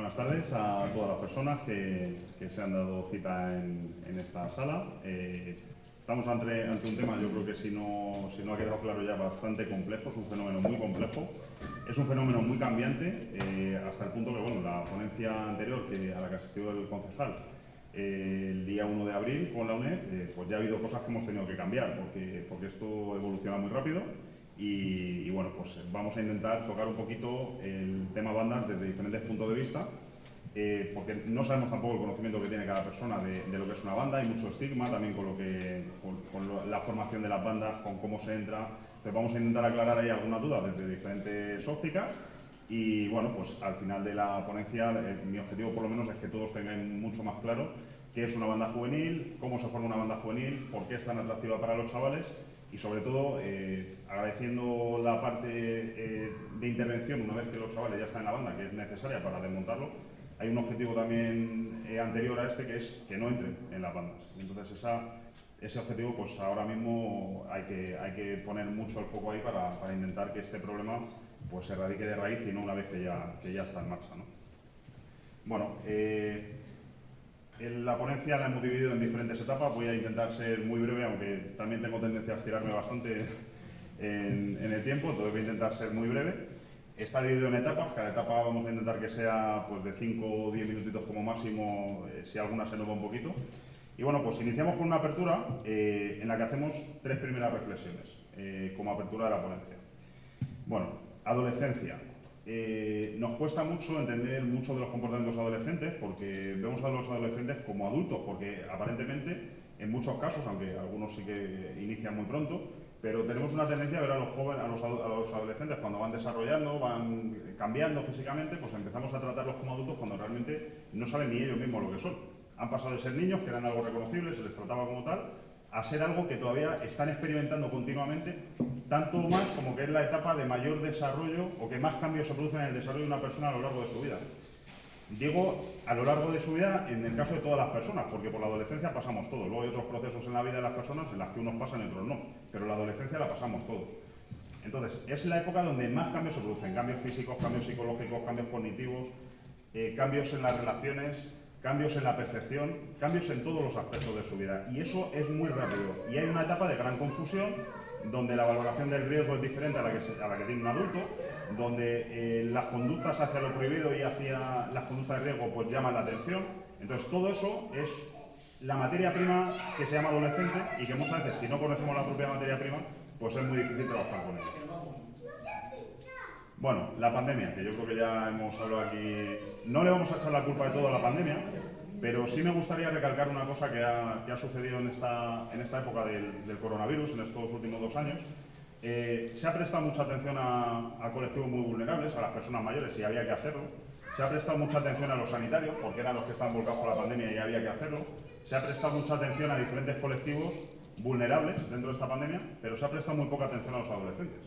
Buenas tardes a todas las personas que se han dado cita en esta sala. Estamos ante un tema, yo creo que si no ha quedado claro ya, bastante complejo. Es un fenómeno muy complejo, es un fenómeno muy cambiante, hasta el punto que, bueno, la ponencia anterior a la que asistió el concejal el día 1 de abril con la UNED, pues ya ha habido cosas que hemos tenido que cambiar, porque esto evoluciona muy rápido. Y bueno, pues vamos a intentar tocar un poquito el tema bandas desde diferentes puntos de vista, porque no sabemos tampoco el conocimiento que tiene cada persona de lo que es una banda. Hay mucho estigma también con la formación de las bandas, con cómo se entra. Entonces vamos a intentar aclarar ahí algunas dudas desde diferentes ópticas. Y bueno, pues al final de la ponencia, mi objetivo por lo menos es que todos tengan mucho más claro qué es una banda juvenil, cómo se forma una banda juvenil, por qué es tan atractiva para los chavales. Y sobre todo, agradeciendo la parte de intervención una vez que los chavales ya están en la banda, que es necesaria para desmontarlo. Hay un objetivo también anterior a este, que es que no entren en las bandas. Entonces ese objetivo, pues ahora mismo hay que poner mucho el foco ahí para intentar que este problema pues se erradique de raíz y no una vez que ya está en marcha, ¿no? Bueno, la ponencia la hemos dividido en diferentes etapas. Voy a intentar ser muy breve, aunque también tengo tendencia a estirarme bastante en el tiempo, entonces voy a intentar ser muy breve. Está dividido en etapas, cada etapa vamos a intentar que sea pues, de 5 o 10 minutitos como máximo, si alguna se nos va un poquito. Y bueno, pues iniciamos con una apertura en la que hacemos 3 primeras reflexiones como apertura de la ponencia. Bueno, adolescencia. Nos cuesta mucho entender muchos de los comportamientos adolescentes, porque vemos a los adolescentes como adultos, porque aparentemente, en muchos casos, aunque algunos sí que inician muy pronto, pero tenemos una tendencia a ver a los jóvenes, a los adolescentes cuando van desarrollando, van cambiando físicamente, pues empezamos a tratarlos como adultos cuando realmente no saben ni ellos mismos lo que son. Han pasado de ser niños, que eran algo reconocible, se les trataba como tal, a ser algo que todavía están experimentando continuamente, tanto más como que es la etapa de mayor desarrollo o que más cambios se producen en el desarrollo de una persona a lo largo de su vida. Digo a lo largo de su vida en el caso de todas las personas, porque por la adolescencia pasamos todos. Luego hay otros procesos en la vida de las personas en las que unos pasan y otros no, pero la adolescencia la pasamos todos. Entonces, es la época donde más cambios se producen, cambios físicos, cambios psicológicos, cambios cognitivos, cambios en las relaciones, cambios en la percepción, cambios en todos los aspectos de su vida. Y eso es muy rápido. Y hay una etapa de gran confusión, donde la valoración del riesgo es diferente a la que tiene un adulto, donde las conductas hacia lo prohibido y hacia las conductas de riesgo pues llaman la atención. Entonces todo eso es la materia prima que se llama adolescente y que muchas veces, si no conocemos la propia materia prima, pues es muy difícil trabajar con ella. Bueno, la pandemia, que yo creo que ya hemos hablado aquí. No le vamos a echar la culpa de todo a la pandemia, pero sí me gustaría recalcar una cosa que ha sucedido en esta época del coronavirus, en estos últimos 2 años. Se ha prestado mucha atención a colectivos muy vulnerables, a las personas mayores, y había que hacerlo. Se ha prestado mucha atención a los sanitarios, porque eran los que estaban volcados por la pandemia y había que hacerlo. Se ha prestado mucha atención a diferentes colectivos vulnerables dentro de esta pandemia, pero se ha prestado muy poca atención a los adolescentes.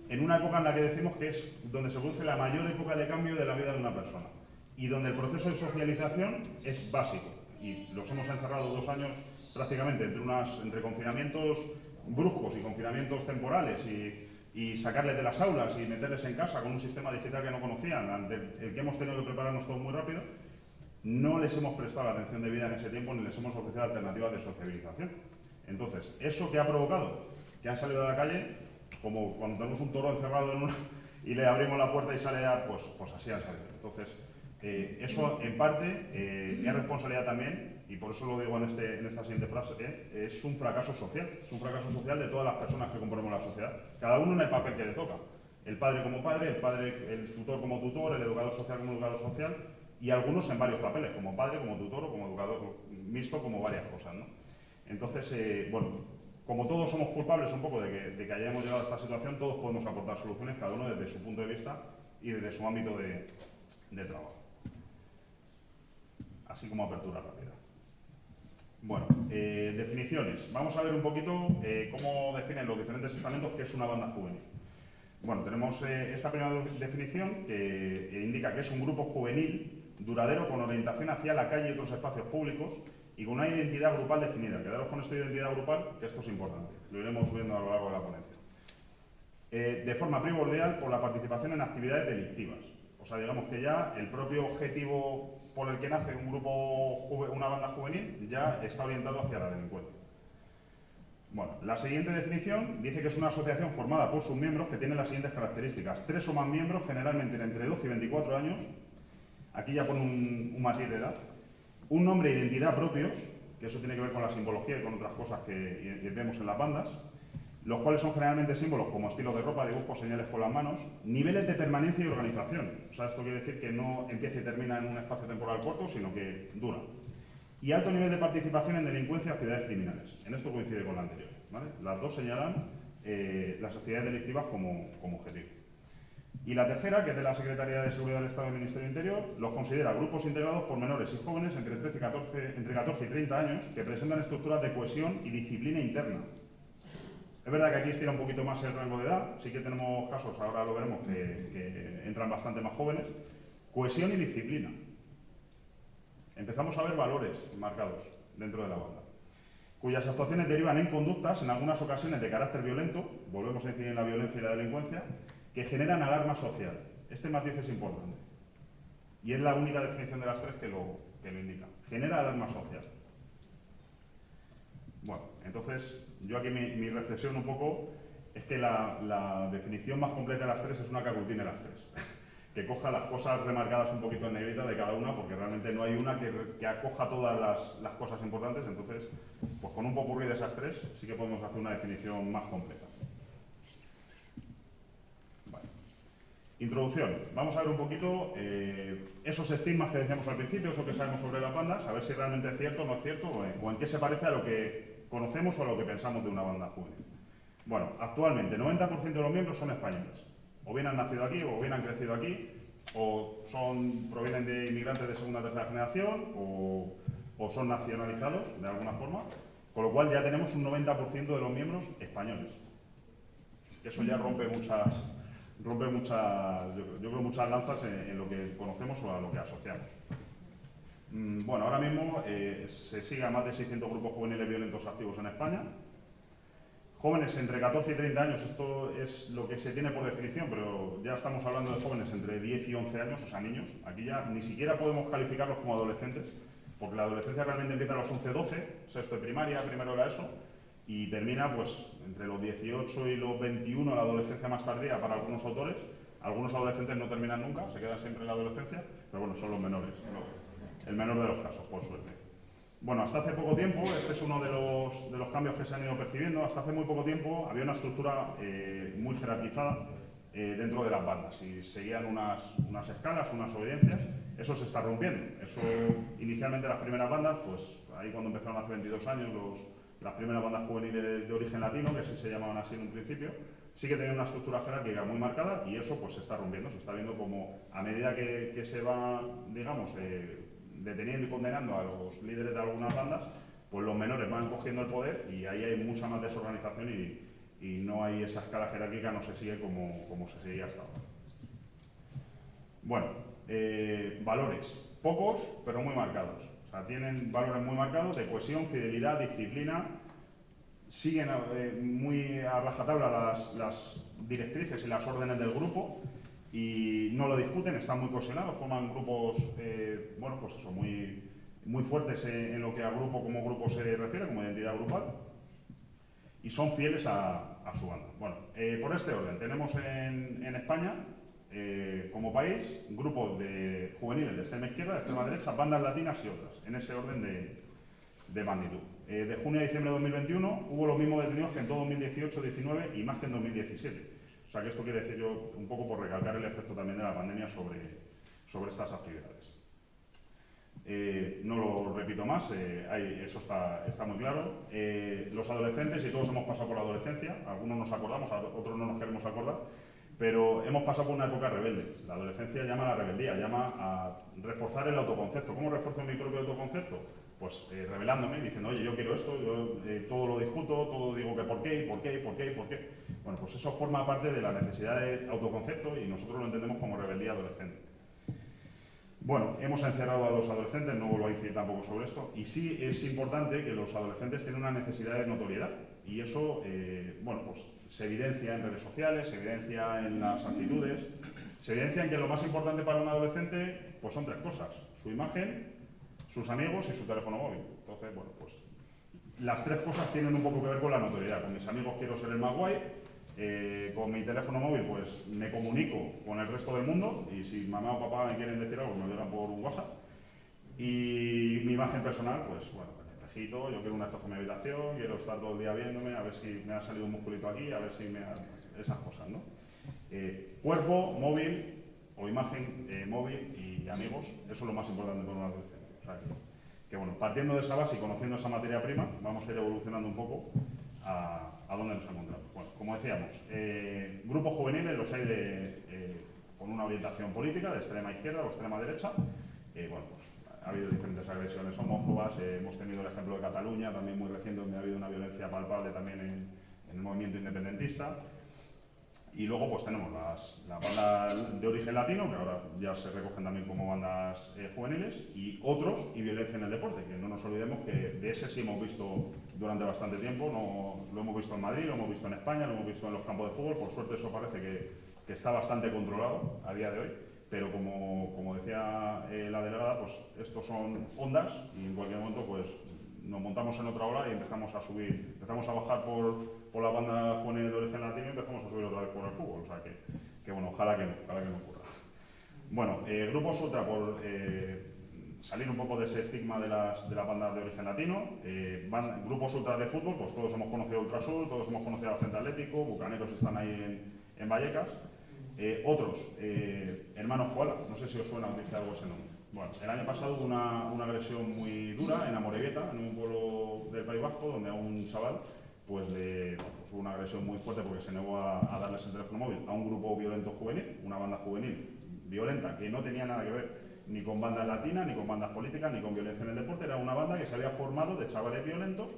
En una época en la que decimos que es donde se produce la mayor época de cambio de la vida de una persona y donde el proceso de socialización es básico. Y los hemos encerrado 2 años prácticamente entre confinamientos bruscos y confinamientos temporales y sacarles de las aulas y meterles en casa con un sistema digital que no conocían, ante el que hemos tenido que prepararnos todo muy rápido. No les hemos prestado la atención debida en ese tiempo ni les hemos ofrecido alternativas de sociabilización. Entonces, ¿eso qué ha provocado? Que han salido a la calle como cuando tenemos un toro encerrado y le abrimos la puerta y sale pues así han salido. Entonces, eso en parte es responsabilidad también, y por eso lo digo en esta siguiente frase, es un fracaso social. Es un fracaso social de todas las personas que componemos la sociedad, cada uno en el papel que le toca. El padre como padre, el tutor como tutor, el educador social como educador social, y algunos en varios papeles, como padre, como tutor o como educador mixto, como varias cosas, ¿no? Entonces, bueno, como todos somos culpables un poco de que hayamos llegado a esta situación, todos podemos aportar soluciones, cada uno desde su punto de vista y desde su ámbito de trabajo. Así como apertura rápida. Bueno, definiciones. Vamos a ver un poquito cómo definen los diferentes estamentos qué es una banda juvenil. Bueno, tenemos esta primera definición que indica que es un grupo juvenil duradero con orientación hacia la calle y otros espacios públicos y con una identidad grupal definida. Quedaros con esta identidad grupal, que esto es importante. Lo iremos viendo a lo largo de la ponencia. De forma primordial por la participación en actividades delictivas. O sea, digamos que ya el propio objetivo por el que nace un grupo, una banda juvenil, ya está orientado hacia la delincuencia. Bueno, la siguiente definición dice que es una asociación formada por sus miembros que tiene las siguientes características. 3 o más miembros, generalmente entre 12 y 24 años. Aquí ya pone un matiz de edad. Un nombre e identidad propios, que eso tiene que ver con la simbología y con otras cosas que vemos en las bandas, los cuales son generalmente símbolos como estilo de ropa, dibujos, señales con las manos, niveles de permanencia y organización. O sea, esto quiere decir que no empieza y termina en un espacio temporal corto, sino que dura. Y alto nivel de participación en delincuencia y actividades criminales. En esto coincide con la anterior, ¿vale? Las dos señalan las actividades delictivas como objetivo. Y la tercera, que es de la Secretaría de Seguridad del Estado y del Ministerio del Interior, los considera grupos integrados por menores y jóvenes entre 14 y 30 años que presentan estructuras de cohesión y disciplina interna. Es verdad que aquí estira un poquito más el rango de edad, sí que tenemos casos, ahora lo veremos, que entran bastante más jóvenes. Cohesión y disciplina. Empezamos a ver valores marcados dentro de la banda, cuyas actuaciones derivan en conductas, en algunas ocasiones de carácter violento, volvemos a incidir en la violencia y la delincuencia, que generan alarma social. Este matiz es importante. Y es la única definición de las tres que lo indica. Genera alarma social. Bueno, entonces, yo aquí mi reflexión un poco es que la definición más completa de las tres es una que aglutine las tres. Que coja las cosas remarcadas un poquito en negrita de cada una, porque realmente no hay una que acoja todas las cosas importantes. Entonces, pues con un popurrí de esas tres sí que podemos hacer una definición más completa. Vale. Introducción. Vamos a ver un poquito esos estigmas que decíamos al principio, eso que sabemos sobre las bandas, a ver si realmente es cierto o no es cierto, o en qué se parece a lo que conocemos o a lo que pensamos de una banda juvenil. Bueno, actualmente 90% de los miembros son españoles. O bien han nacido aquí, o bien han crecido aquí, o provienen de inmigrantes de segunda o tercera generación, o son nacionalizados de alguna forma, con lo cual ya tenemos un 90% de los miembros españoles. Eso ya rompe muchas, yo creo, muchas lanzas en lo que conocemos o a lo que asociamos. Bueno, ahora mismo se sigue a más de 600 grupos juveniles violentos activos en España. Jóvenes entre 14 y 30 años, esto es lo que se tiene por definición, pero ya estamos hablando de jóvenes entre 10 y 11 años, o sea, niños. Aquí ya ni siquiera podemos calificarlos como adolescentes, porque la adolescencia realmente empieza a los 11-12, sexto de primaria, primero de la ESO, y termina pues entre los 18 y los 21, la adolescencia más tardía para algunos autores. Algunos adolescentes no terminan nunca, se quedan siempre en la adolescencia, pero bueno, son los menores, el menor de los casos, por suerte. Bueno, hasta hace poco tiempo, este es uno de los cambios que se han ido percibiendo, hasta hace muy poco tiempo había una estructura muy jerarquizada dentro de las bandas y seguían unas escalas, unas obediencias. Eso se está rompiendo. Eso, inicialmente las primeras bandas, pues ahí cuando empezaron hace 22 años, las primeras bandas juveniles de origen latino, que así se llamaban así en un principio, sí que tenían una estructura jerárquica muy marcada y eso pues se está rompiendo, se está viendo como a medida que se va, digamos, deteniendo y condenando a los líderes de algunas bandas, pues los menores van cogiendo el poder y ahí hay mucha más desorganización y no hay esa escala jerárquica, no se sigue como se seguía hasta ahora. Bueno, valores, pocos pero muy marcados. O sea, tienen valores muy marcados de cohesión, fidelidad, disciplina, siguen muy a rajatabla las directrices y las órdenes del grupo y no lo discuten, están muy cohesionados, forman grupos, bueno, pues eso, muy fuertes en lo que a grupo como grupo se refiere, como identidad grupal, y son fieles a su banda. Bueno, por este orden, tenemos en España, como país, grupos de juveniles de extrema izquierda, de extrema derecha, bandas latinas y otras, en ese orden de magnitud. De junio a diciembre de 2021 hubo los mismos detenidos que en todo 2018, 2019 y más que en 2017. O sea que esto quiere decir yo un poco por recalcar el efecto también de la pandemia sobre estas actividades. No lo repito más, eso está muy claro. Los adolescentes, y todos hemos pasado por la adolescencia, algunos nos acordamos, otros no nos queremos acordar, pero hemos pasado por una época rebelde. La adolescencia llama a la rebeldía, llama a reforzar el autoconcepto. ¿Cómo refuerzo mi propio autoconcepto? Pues rebelándome, diciendo, oye, yo quiero esto, yo todo lo discuto, todo digo que por qué, y por qué, y por qué, y por qué. Bueno, pues eso forma parte de la necesidad de autoconcepto y nosotros lo entendemos como rebeldía adolescente. Bueno, hemos encerrado a los adolescentes, no vuelvo a incidir tampoco sobre esto, y sí es importante que los adolescentes tienen una necesidad de notoriedad, y eso, bueno, pues se evidencia en redes sociales, se evidencia en las actitudes. Se evidencian que lo más importante para un adolescente pues son tres cosas: su imagen, sus amigos y su teléfono móvil. Entonces, bueno, pues las tres cosas tienen un poco que ver con la notoriedad. Con mis amigos quiero ser el más guay, con mi teléfono móvil pues me comunico con el resto del mundo, y si mamá o papá me quieren decir algo me lo digan por un WhatsApp. Y mi imagen personal, pues bueno, el espejito, yo quiero una espejo en mi habitación, quiero estar todo el día viéndome, a ver si me ha salido un musculito aquí, a ver si me ha... esas cosas, ¿no? Cuerpo, móvil o imagen, móvil y amigos, eso es lo más importante para un adolescente. O sea que bueno, partiendo de esa base y conociendo esa materia prima, vamos a ir evolucionando un poco a dónde nos encontramos. Bueno, como decíamos, grupos juveniles los hay con una orientación política de extrema izquierda o extrema derecha. Bueno, pues ha habido diferentes agresiones homófobas, hemos tenido el ejemplo de Cataluña, también muy reciente, donde ha habido una violencia palpable también en el movimiento independentista. Y luego pues tenemos las bandas de origen latino, que ahora ya se recogen también como bandas juveniles, y otros, y violencia en el deporte, que no nos olvidemos que de ese sí hemos visto durante bastante tiempo, lo hemos visto en Madrid, lo hemos visto en España, lo hemos visto en los campos de fútbol. Por suerte eso parece que está bastante controlado a día de hoy, pero como decía la delegada, pues estos son ondas y en cualquier momento pues nos montamos en otra ola y empezamos a subir, empezamos a bajar por la banda juvenil de origen latino y empezamos a subir otra vez por el fútbol. O sea que bueno, ojalá que no ocurra. Bueno, grupos ultra, por salir un poco de ese estigma de las bandas de origen latino, grupos ultra de fútbol, pues todos hemos conocido Ultrasur, todos hemos conocido a Frente Atlético, Bucaneros están ahí en Vallecas. Otros, Hermanos Juala, no sé si os suena o dice algo ese nombre. Bueno, el año pasado hubo una agresión muy dura en Amorebieta, en un pueblo del País Vasco, donde a un chaval pues hubo una agresión muy fuerte porque se negó a darles el teléfono móvil a un grupo violento juvenil, una banda juvenil violenta que no tenía nada que ver ni con bandas latinas, ni con bandas políticas, ni con violencia en el deporte. Era una banda que se había formado de chavales violentos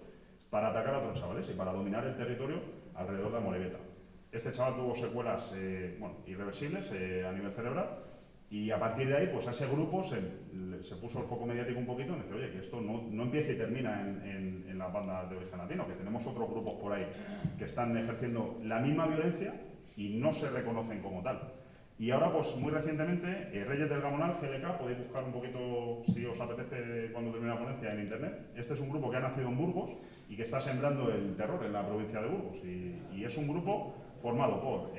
para atacar a otros chavales y para dominar el territorio alrededor de Amorebieta. Este chaval tuvo secuelas irreversibles a nivel cerebral, y a partir de ahí, pues a ese grupo se puso el foco mediático un poquito en decir, oye, que esto no empieza y termina en las bandas de origen latino, que tenemos otros grupos por ahí que están ejerciendo la misma violencia y no se reconocen como tal. Y ahora, pues muy recientemente, Reyes del Gamonal, GLK, podéis buscar un poquito, si os apetece, cuando termine la ponencia, en internet. Este es un grupo que ha nacido en Burgos y que está sembrando el terror en la provincia de Burgos. Y es un grupo formado por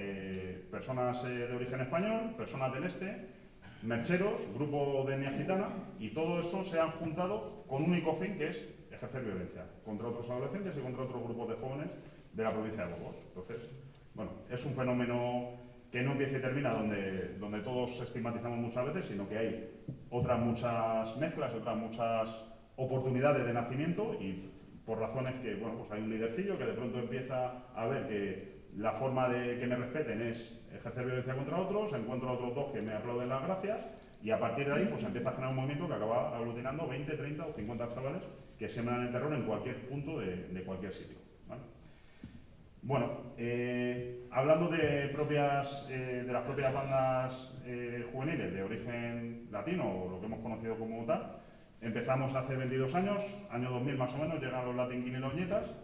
personas de origen español, personas del este, mercheros, grupo de etnia gitana, y todo eso se han juntado con un único fin, que es ejercer violencia contra otros adolescentes y contra otros grupos de jóvenes de la provincia de Burgos. Entonces, bueno, es un fenómeno que no empieza y termina donde todos estigmatizamos muchas veces, sino que hay otras muchas mezclas, otras muchas oportunidades de nacimiento, y por razones que, bueno, pues hay un lidercillo que de pronto empieza a ver que la forma de que me respeten es ejercer violencia contra otros, encuentro a otros dos que me aplauden las gracias, y a partir de ahí pues empieza a generar un movimiento que acaba aglutinando 20, 30 o 50 chavales que siembran el terror en cualquier punto de cualquier sitio, ¿vale? Bueno, hablando de las propias bandas juveniles de origen latino, o lo que hemos conocido como tal, empezamos hace 22 años, año 2000 más o menos, llegan los Latin King y los Nietas.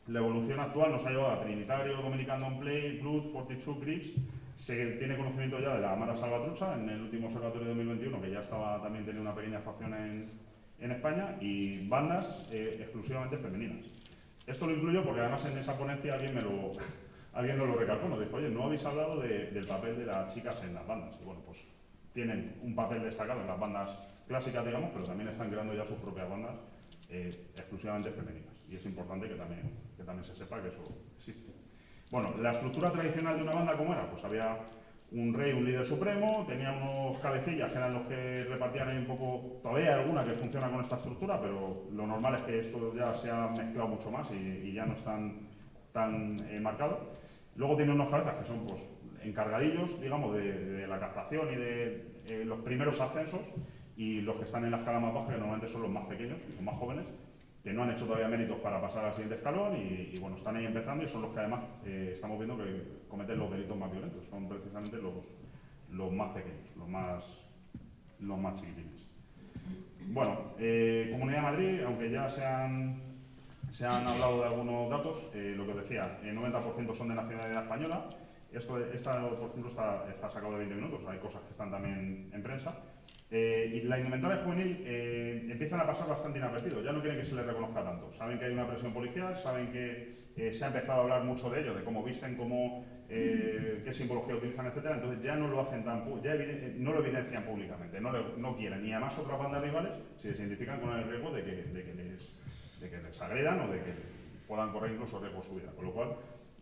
La evolución actual nos ha llevado a Trinitario, Dominican Don't Play, Blood, 42 Grips. Se tiene conocimiento ya de la Mara Salvatrucha en el último observatorio de 2021, que ya estaba también teniendo una pequeña facción en España, y bandas exclusivamente femeninas. Esto lo incluyo porque además en esa ponencia alguien nos lo recalcó, nos dijo, oye, no habéis hablado del papel de las chicas en las bandas. Y bueno, pues tienen un papel destacado en las bandas clásicas, digamos, pero también están creando ya sus propias bandas exclusivamente femeninas. Y es importante que también se sepa que eso existe. Bueno, la estructura tradicional de una banda, ¿cómo era? Pues había un rey, un líder supremo, tenía unos cabecillas que eran los que repartían ahí un poco. Todavía hay alguna que funciona con esta estructura, pero lo normal es que esto ya se ha mezclado mucho más y ya no es tan marcado. Luego tiene unos cabezas que son pues encargadillos, digamos, de la captación y de los primeros ascensos, y los que están en la escala más baja, que normalmente son los más pequeños, los más jóvenes, que no han hecho todavía méritos para pasar al siguiente escalón y bueno, están ahí empezando, y son los que además estamos viendo que cometen los delitos más violentos. Son precisamente los más pequeños, los más chiquitines. Bueno, Comunidad de Madrid, aunque ya se han hablado de algunos datos, lo que os decía, el 90% son de nacionalidad española, Esta, por ejemplo, está sacado de 20 minutos, hay cosas que están también en prensa. Y la indumentaria juvenil empiezan a pasar bastante inadvertidos, ya no quieren que se les reconozca tanto. Saben que hay una presión policial, saben que se ha empezado a hablar mucho de ello, de cómo visten, qué simbología utilizan, etcétera. Entonces ya no lo hacen no lo evidencian públicamente, no quieren. Y además otras bandas rivales se les identifican con el riesgo de que les agredan o de que puedan correr incluso riesgo su vida. Con lo cual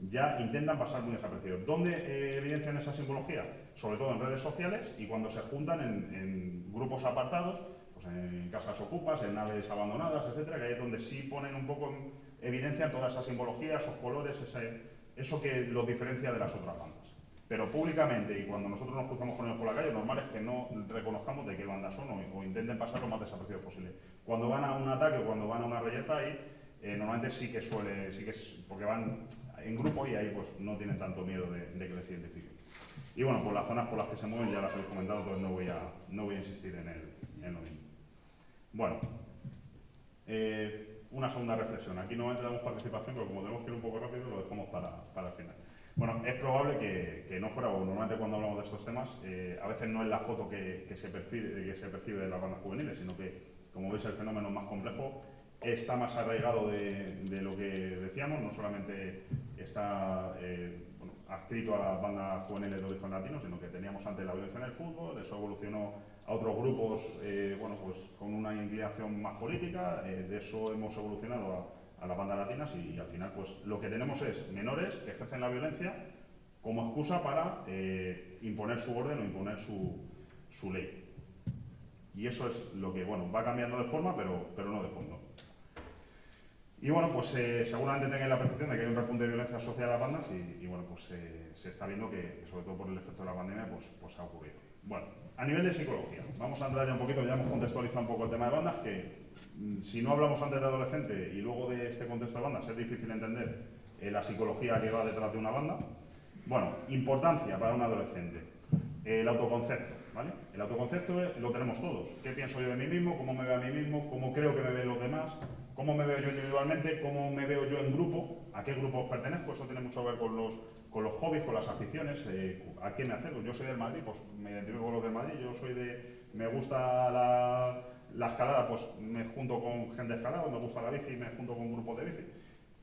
ya intentan pasar muy desapercibidos. ¿Dónde evidencian esa simbología? Sobre todo en redes sociales y cuando se juntan en grupos apartados, pues en casas ocupas, en naves abandonadas, etcétera, que ahí es donde sí ponen un poco en evidencia toda esa simbología, esos colores, eso que los diferencia de las otras bandas. Pero públicamente y cuando nosotros nos cruzamos con ellos por la calle, lo normal es que no reconozcamos de qué banda son o intenten pasar lo más desapercibidos posible. Cuando van a un ataque o cuando van a una reyerta, ahí normalmente sí que es porque van en grupo y ahí pues no tienen tanto miedo de que les identifiquen. Y bueno, pues las zonas por las que se mueven ya las he comentado, entonces no voy a insistir en lo mismo. Bueno, una segunda reflexión. Aquí normalmente damos participación, pero como tenemos que ir un poco rápido, lo dejamos para el final. Bueno, es probable que no fuera, o normalmente cuando hablamos de estos temas, a veces no es la foto que se percibe de las bandas juveniles, sino que, como veis, el fenómeno es más complejo, está más arraigado de lo que decíamos, no solamente está adscrito a las bandas juveniles de origen latino, sino que teníamos antes la violencia en el fútbol, eso evolucionó a otros grupos pues con una inclinación más política, de eso hemos evolucionado a las bandas latinas y al final pues lo que tenemos es menores que ejercen la violencia como excusa para imponer su orden o imponer su ley. Y eso es lo que va cambiando de forma, pero no de fondo. Y bueno, pues seguramente tengáis la percepción de que hay un repunte de violencia asociada a las bandas y bueno, pues se está viendo que sobre todo por el efecto de la pandemia, pues ha ocurrido. Bueno, a nivel de psicología, vamos a entrar ya un poquito, ya hemos contextualizado un poco el tema de bandas, que si no hablamos antes de adolescente y luego de este contexto de bandas, es difícil entender la psicología que va detrás de una banda. Bueno, importancia para un adolescente, el autoconcepto, ¿vale? El autoconcepto lo tenemos todos. ¿Qué pienso yo de mí mismo? ¿Cómo me veo a mí mismo? ¿Cómo creo que me ven los demás? ¿Cómo me veo yo individualmente? ¿Cómo me veo yo en grupo? ¿A qué grupos pertenezco? Eso tiene mucho que ver con los hobbies, con las aficiones. ¿A qué me acerco? Yo soy del Madrid, pues me identifico con los del Madrid. Yo soy me gusta la escalada, pues me junto con gente escalada. Me gusta la bici, me junto con grupos de bici.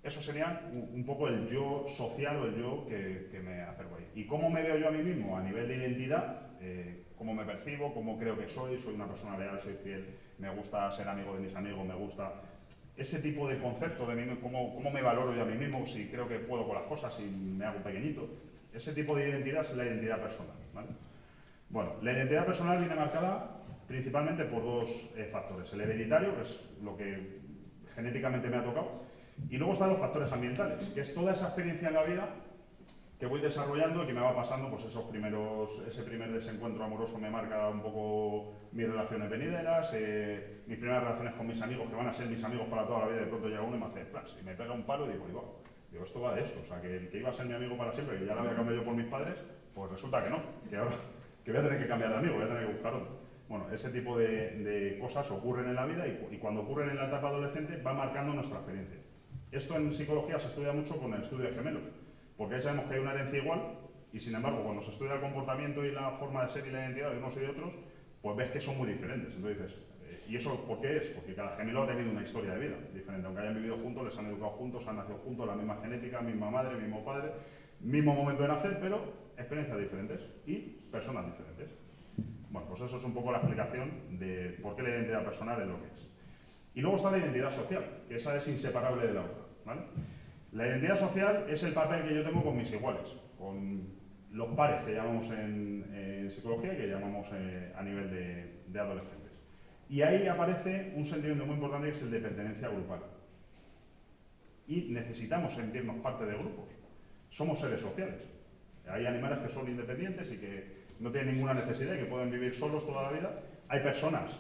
Eso sería un poco el yo social o el yo que me acerco ahí. ¿Y cómo me veo yo a mí mismo? A nivel de identidad, cómo me percibo, cómo creo que soy una persona leal, soy fiel, me gusta ser amigo de mis amigos, me gusta ese tipo de concepto de mí, cómo me valoro yo a mí mismo, si creo que puedo con las cosas, si me hago pequeñito. Ese tipo de identidad es la identidad personal, ¿vale? Bueno, la identidad personal viene marcada principalmente por dos factores. El hereditario, que es lo que genéticamente me ha tocado, y luego están los factores ambientales, que es toda esa experiencia en la vida que voy desarrollando y que me va pasando, pues ese primer desencuentro amoroso me marca un poco mis relaciones venideras, mis primeras relaciones con mis amigos, que van a ser mis amigos para toda la vida, de pronto llega uno y me hace flash, y me pega un palo y digo, esto va de esto, o sea, que el que iba a ser mi amigo para siempre, que ya lo había cambiado yo por mis padres, pues resulta que no, que ahora que voy a tener que cambiar de amigo, voy a tener que buscar otro. Bueno, ese tipo de cosas ocurren en la vida y cuando ocurren en la etapa adolescente va marcando nuestra experiencia. Esto en psicología se estudia mucho con el estudio de gemelos, porque ahí sabemos que hay una herencia igual y sin embargo cuando se estudia el comportamiento y la forma de ser y la identidad de unos y de otros, pues ves que son muy diferentes. Entonces dices, ¿y eso por qué es? Porque cada gemelo ha tenido una historia de vida diferente, aunque hayan vivido juntos, les han educado juntos, han nacido juntos, la misma genética, misma madre, mismo padre, mismo momento de nacer, pero experiencias diferentes y personas diferentes. Bueno, pues eso es un poco la explicación de por qué la identidad personal es lo que es. Y luego está la identidad social, que esa es inseparable de la otra, ¿vale? La identidad social es el papel que yo tengo con mis iguales, con los pares que llamamos en psicología y que llamamos a nivel de adolescentes. Y ahí aparece un sentimiento muy importante que es el de pertenencia grupal. Y necesitamos sentirnos parte de grupos. Somos seres sociales. Hay animales que son independientes y que no tienen ninguna necesidad y que pueden vivir solos toda la vida. Hay personas,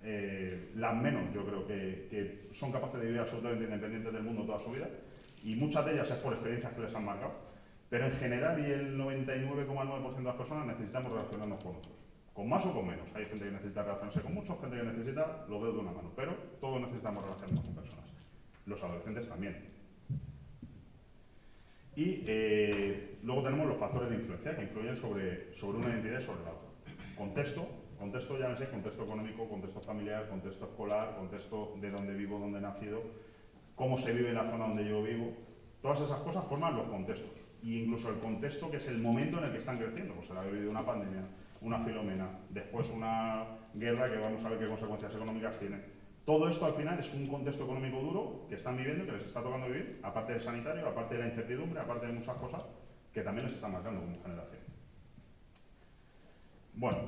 las menos yo creo que son capaces de vivir absolutamente independientes del mundo toda su vida, y muchas de ellas es por experiencias que les han marcado, pero en general y el 99,9% de las personas necesitamos relacionarnos con otros, con más o con menos. Hay gente que necesita relacionarse con muchos, gente que necesita los dedos de una mano, pero todos necesitamos relacionarnos con personas. Los adolescentes también. Y luego tenemos los factores de influencia que influyen sobre una identidad y sobre la otra. Contexto, llámese contexto económico, contexto familiar, contexto escolar, contexto de dónde vivo, dónde he nacido, cómo se vive en la zona donde yo vivo. Todas esas cosas forman los contextos. E incluso el contexto que es el momento en el que están creciendo. Pues se ha vivido una pandemia, una filomena, después una guerra que vamos a ver qué consecuencias económicas tiene. Todo esto al final es un contexto económico duro que están viviendo, que les está tocando vivir, aparte del sanitario, aparte de la incertidumbre, aparte de muchas cosas que también les están marcando como generación. Bueno,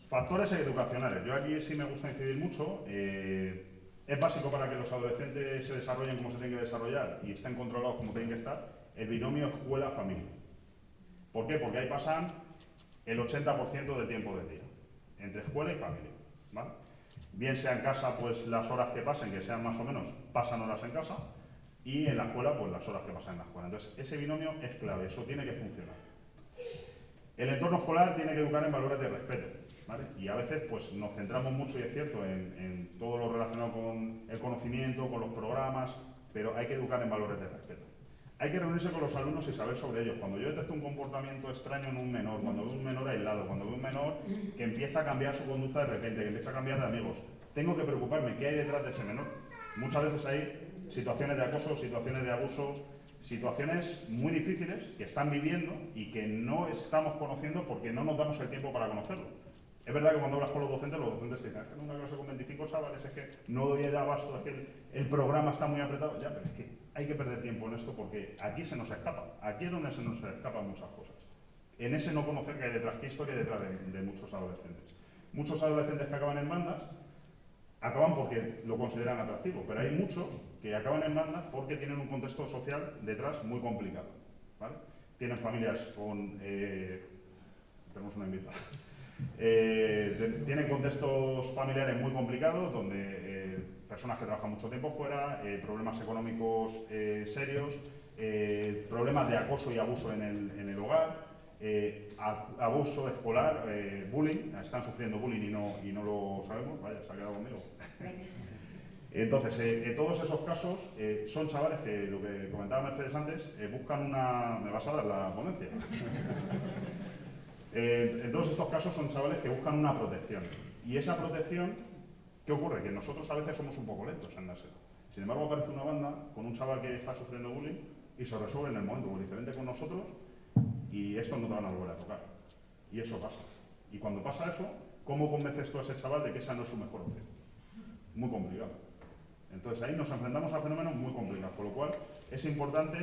factores educacionales. Yo aquí sí me gusta incidir mucho. Es básico para que los adolescentes se desarrollen como se tienen que desarrollar y estén controlados como tienen que estar, el binomio escuela-familia. ¿Por qué? Porque ahí pasan el 80% del tiempo del día, entre escuela y familia, ¿vale? Bien sea en casa, pues las horas que pasen, que sean más o menos, pasan horas en casa, y en la escuela, pues las horas que pasan en la escuela. Entonces, ese binomio es clave, eso tiene que funcionar. El entorno escolar tiene que educar en valores de respeto, ¿vale? Y a veces, pues nos centramos mucho, y es cierto, en todo lo relacionado con el conocimiento, con los programas, pero hay que educar en valores de respeto. Hay que reunirse con los alumnos y saber sobre ellos. Cuando yo detecto un comportamiento extraño en un menor, cuando veo un menor aislado, cuando veo un menor que empieza a cambiar su conducta de repente, que empieza a cambiar de amigos, tengo que preocuparme qué hay detrás de ese menor. Muchas veces hay situaciones de acoso, situaciones de abuso, situaciones muy difíciles que están viviendo y que no estamos conociendo porque no nos damos el tiempo para conocerlo. Es verdad que cuando hablas con los docentes te dicen, en una clase con 25 chavales es que no doy de abasto, es que el programa está muy apretado. Ya, pero es que hay que perder tiempo en esto porque aquí se nos escapa. Aquí es donde se nos escapan muchas cosas. En ese no conocer qué hay detrás, qué historia hay detrás de muchos adolescentes. Muchos adolescentes que acaban en bandas acaban porque lo consideran atractivo, pero hay muchos que acaban en bandas porque tienen un contexto social detrás muy complicado, ¿vale? Tienen familias con... tenemos una invitada. Tienen contextos familiares muy complicados, donde personas que trabajan mucho tiempo fuera, problemas económicos serios, problemas de acoso y abuso en el hogar, abuso escolar, bullying, están sufriendo bullying y no lo sabemos. Vaya, se ha quedado conmigo. Entonces, todos esos casos son chavales que, lo que comentaba Mercedes antes, buscan una... ¿Me vas a dar la ponencia? En todos estos casos son chavales que buscan una protección. Y esa protección, ¿qué ocurre? Que nosotros a veces somos un poco lentos en dársela. Sin embargo, aparece una banda con un chaval que está sufriendo bullying y se resuelve en el momento, porque diferente con nosotros, y esto no te van a volver a tocar. Y eso pasa. Y cuando pasa eso, ¿cómo convences tú a ese chaval de que esa no es su mejor opción? Muy complicado. Entonces ahí nos enfrentamos a fenómenos muy complicados, por lo cual es importante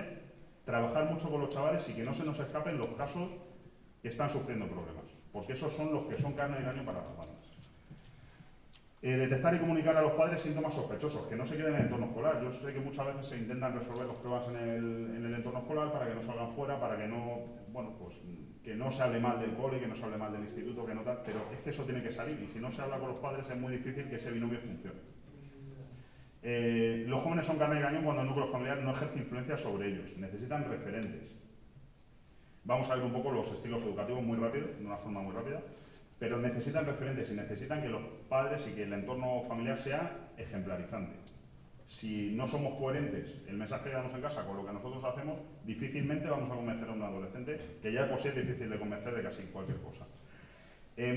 trabajar mucho con los chavales y que no se nos escapen los casos que están sufriendo problemas, porque esos son los que son carne de cañón para las bandas. Detectar y comunicar a los padres síntomas sospechosos, que no se queden en el entorno escolar. Yo sé que muchas veces se intentan resolver los problemas en el entorno escolar para que no salgan fuera, para que no, bueno, pues que no se hable mal del cole, que no se hable mal del instituto, que no tal, pero es que eso tiene que salir y si no se habla con los padres es muy difícil que ese binomio funcione. Los jóvenes son carne de cañón cuando el núcleo familiar no ejerce influencia sobre ellos, necesitan referentes. Vamos a ver un poco los estilos educativos muy rápido, de una forma muy rápida, pero necesitan referentes y necesitan que los padres y que el entorno familiar sea ejemplarizante. Si no somos coherentes el mensaje que damos en casa con lo que nosotros hacemos, difícilmente vamos a convencer a un adolescente, que ya por sí es difícil de convencer de casi cualquier cosa.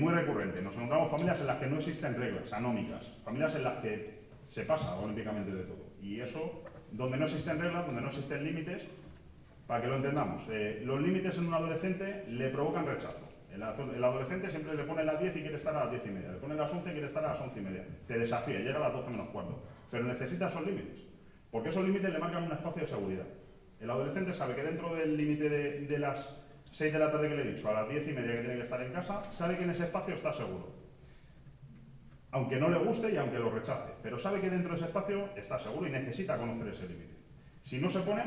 Muy recurrente, nos encontramos familias en las que no existen reglas anómicas, familias en las que se pasa olímpicamente de todo. Y eso, donde no existen reglas, donde no existen límites, para que lo entendamos, los límites en un adolescente le provocan rechazo. El adolescente siempre le pone las 10 y quiere estar a las 10 y media, le pone las 11 y quiere estar a las 11 y media. Te desafía, llega a las 12 menos cuarto. Pero necesita esos límites, porque esos límites le marcan un espacio de seguridad. El adolescente sabe que dentro del límite de las 6 de la tarde que le he dicho, a las 10 y media que tiene que estar en casa, sabe que en ese espacio está seguro. Aunque no le guste y aunque lo rechace, pero sabe que dentro de ese espacio está seguro y necesita conocer ese límite. Si no se pone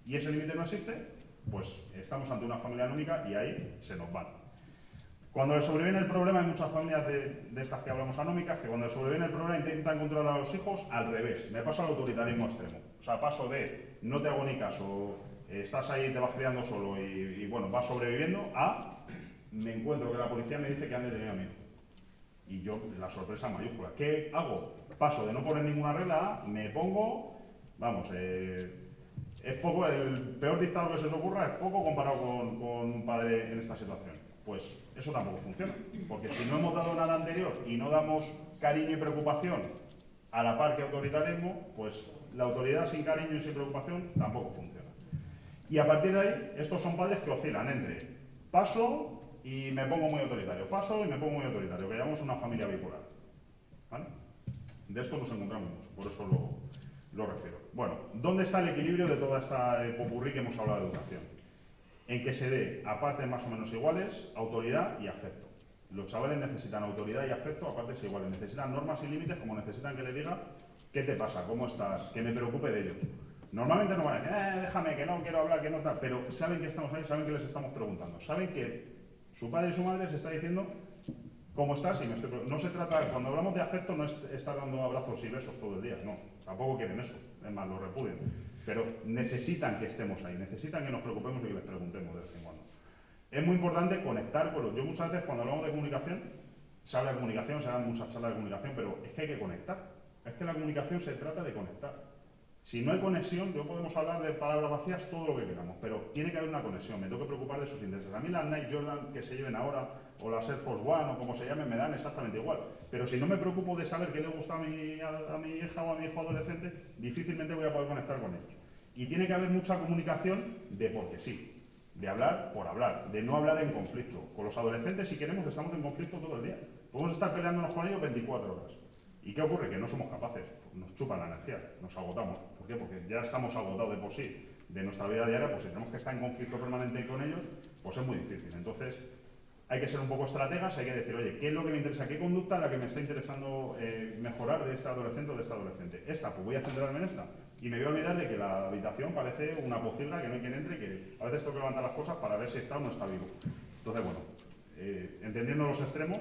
y ese límite no existe, pues estamos ante una familia anómica y ahí se nos van. Cuando le sobreviene el problema, hay muchas familias de estas que hablamos anómicas que cuando le sobreviene el problema intentan controlar a los hijos al revés. Me paso al autoritarismo extremo. O sea, paso de no te hago ni caso, estás ahí y te vas criando solo y bueno, vas sobreviviendo, a me encuentro que la policía me dice que han detenido a mi hijo. Y yo, la sorpresa mayúscula. ¿Qué hago? Paso de no poner ninguna regla a me pongo, vamos, Es poco, el peor dictado que se os ocurra es poco comparado con un padre en esta situación. Pues eso tampoco funciona, porque si no hemos dado nada anterior y no damos cariño y preocupación a la par que autoritarismo, pues la autoridad sin cariño y sin preocupación tampoco funciona. Y a partir de ahí, estos son padres que oscilan entre paso y me pongo muy autoritario, paso y me pongo muy autoritario, que llamamos una familia bipolar. ¿Vale? De esto nos encontramos mucho, por eso lo refiero. Bueno, ¿dónde está el equilibrio de toda esta popurrí que hemos hablado de educación? En que se dé, a partes más o menos iguales, autoridad y afecto. Los chavales necesitan autoridad y afecto a partes iguales. Necesitan normas y límites como necesitan que le diga qué te pasa, cómo estás, que me preocupe de ellos. Normalmente no van a decir, déjame, que no quiero hablar, que no tal, pero saben que estamos ahí, saben que les estamos preguntando. Saben que su padre y su madre se está diciendo cómo estás y no se trata, cuando hablamos de afecto no es estar dando abrazos y besos todo el día, no, tampoco quieren eso, es más, lo repudian. Pero necesitan que estemos ahí, necesitan que nos preocupemos y que les preguntemos de vez en cuando. Es muy importante conectar con los... Yo muchas veces cuando hablamos de comunicación, se habla de comunicación, se dan muchas charlas de comunicación, pero es que hay que conectar. Es que la comunicación se trata de conectar. Si no hay conexión, yo podemos hablar de palabras vacías todo lo que queramos, pero tiene que haber una conexión, me tengo que preocupar de sus intereses. A mí las Nike Jordan que se lleven ahora, o las Air Force One, o como se llamen, me dan exactamente igual. Pero si no me preocupo de saber qué le gusta a mi hija o a mi hijo adolescente, difícilmente voy a poder conectar con ellos. Y tiene que haber mucha comunicación de porque sí, de hablar por hablar, de no hablar en conflicto. Con los adolescentes, si queremos, estamos en conflicto todo el día. Podemos estar peleándonos con ellos 24 horas. ¿Y qué ocurre? Que no somos capaces, nos chupan la energía, nos agotamos. ¿Por qué? Porque ya estamos agotados de por sí de nuestra vida diaria, pues si tenemos que estar en conflicto permanente con ellos, pues es muy difícil. Entonces, hay que ser un poco estrategas, hay que decir, oye, ¿qué es lo que me interesa? ¿Qué conducta es la que me está interesando mejorar de este adolescente o de esta adolescente? Esta, pues voy a centrarme en esta. Y me voy a olvidar de que la habitación parece una pocilga, que no hay quien entre, que a veces tengo que levantar las cosas para ver si está o no está vivo. Entonces, bueno, entendiendo los extremos,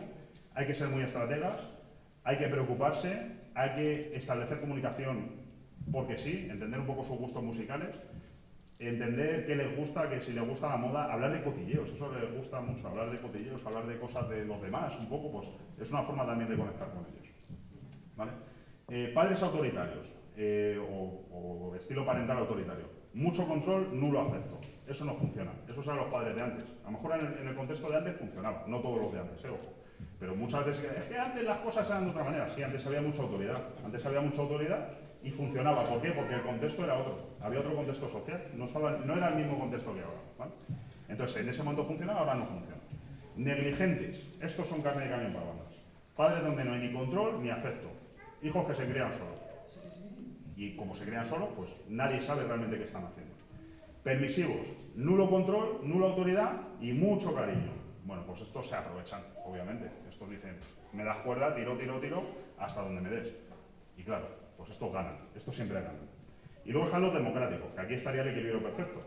hay que ser muy estrategas, hay que preocuparse, hay que establecer comunicación porque sí, entender un poco sus gustos musicales, entender qué les gusta, que si les gusta la moda, hablar de cotilleos, eso les gusta mucho, hablar de cotilleos, hablar de cosas de los demás, un poco, pues es una forma también de conectar con ellos. ¿Vale? Padres autoritarios o estilo parental autoritario. Mucho control, nulo afecto. Eso no funciona. Eso eran los padres de antes. A lo mejor en el contexto de antes funcionaba, no todos los de antes, ojo. Pero muchas veces es que antes las cosas eran de otra manera. Sí, antes había mucha autoridad. Antes había mucha autoridad y funcionaba. ¿Por qué? Porque el contexto era otro. Había otro contexto social. No era el mismo contexto que ahora. ¿Vale? Entonces, en ese momento funcionaba, ahora no funciona. Negligentes. Estos son carne de cañón para bandas. Padres donde no hay ni control ni afecto. Hijos que se crían solos. Y como se crían solos, pues nadie sabe realmente qué están haciendo. Permisivos. Nulo control, nula autoridad y mucho cariño. Bueno, pues estos se aprovechan, obviamente. Estos dicen, me das cuerda, tiro, hasta donde me des. Y claro, pues estos ganan, estos siempre ganan. Y luego están los democráticos, que aquí estaría el equilibrio perfecto.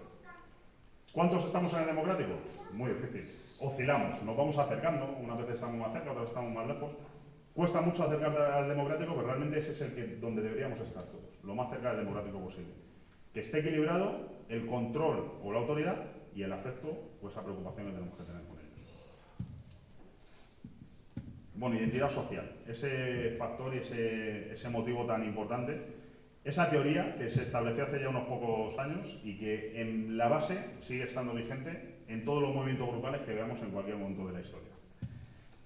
¿Cuántos estamos en el democrático? Muy difícil. Oscilamos, nos vamos acercando, unas veces estamos más cerca, otras estamos más lejos. Cuesta mucho acercar al democrático, pero realmente ese es donde deberíamos estar todos, lo más cerca del democrático posible. Que esté equilibrado el control o la autoridad y el afecto o esa preocupación que tenemos que tener con ellos. Bueno, identidad social, ese factor y ese motivo tan importante, esa teoría que se estableció hace ya unos pocos años y que en la base sigue estando vigente en todos los movimientos grupales que veamos en cualquier momento de la historia.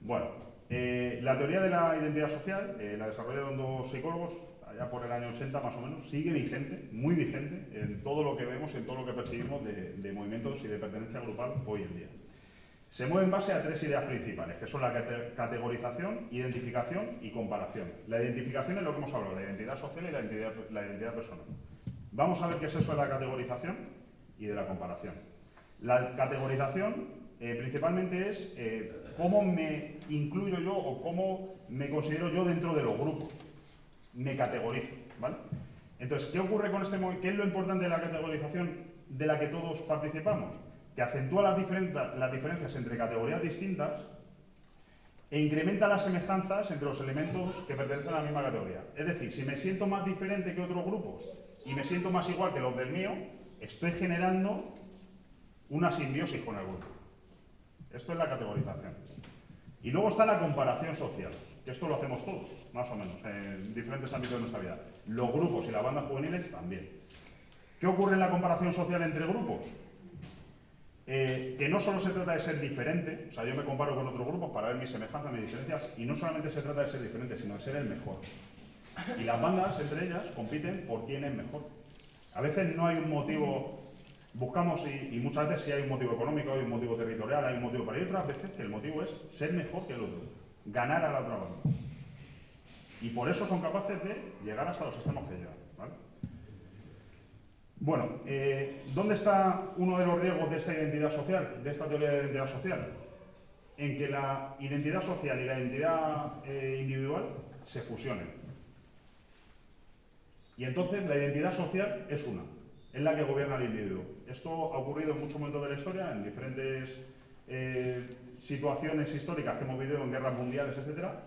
Bueno, la teoría de la identidad social la desarrollaron dos psicólogos allá por el año 80 más o menos, sigue vigente, muy vigente en todo lo que vemos, en todo lo que percibimos de movimientos y de pertenencia grupal hoy en día. Se mueve en base a tres ideas principales, que son la categorización, identificación y comparación. La identificación es lo que hemos hablado, la identidad social y la identidad personal. Vamos a ver qué es eso de la categorización y de la comparación. La categorización principalmente es cómo me incluyo yo o cómo me considero yo dentro de los grupos. Me categorizo, ¿vale? Entonces, ¿qué ocurre con este movimiento? ¿Qué es lo importante de la categorización de la que todos participamos? Que acentúa las diferencias entre categorías distintas e incrementa las semejanzas entre los elementos que pertenecen a la misma categoría. Es decir, si me siento más diferente que otros grupos y me siento más igual que los del mío, estoy generando una simbiosis con el grupo. Esto es la categorización. Y luego está la comparación social, que esto lo hacemos todos, más o menos, en diferentes ámbitos de nuestra vida. Los grupos y las bandas juveniles también. ¿Qué ocurre en la comparación social entre grupos? Que no solo se trata de ser diferente, o sea, yo me comparo con otros grupos para ver mis semejanzas, mis diferencias, y no solamente se trata de ser diferente, sino de ser el mejor. Y las bandas, entre ellas, compiten por quién es mejor. A veces no hay un motivo, buscamos, y muchas veces sí hay un motivo económico, hay un motivo territorial, hay un motivo para ir, otras veces que el motivo es ser mejor que el otro, ganar a la otra banda. Y por eso son capaces de llegar hasta los extremos que llegan, ¿vale? Bueno, ¿dónde está uno de los riesgos de esta identidad social, de esta teoría de identidad social? En que la identidad social y la identidad individual se fusionen. Y entonces la identidad social es una, es la que gobierna el individuo. Esto ha ocurrido en muchos momentos de la historia, en diferentes situaciones históricas que hemos vivido en guerras mundiales, etcétera,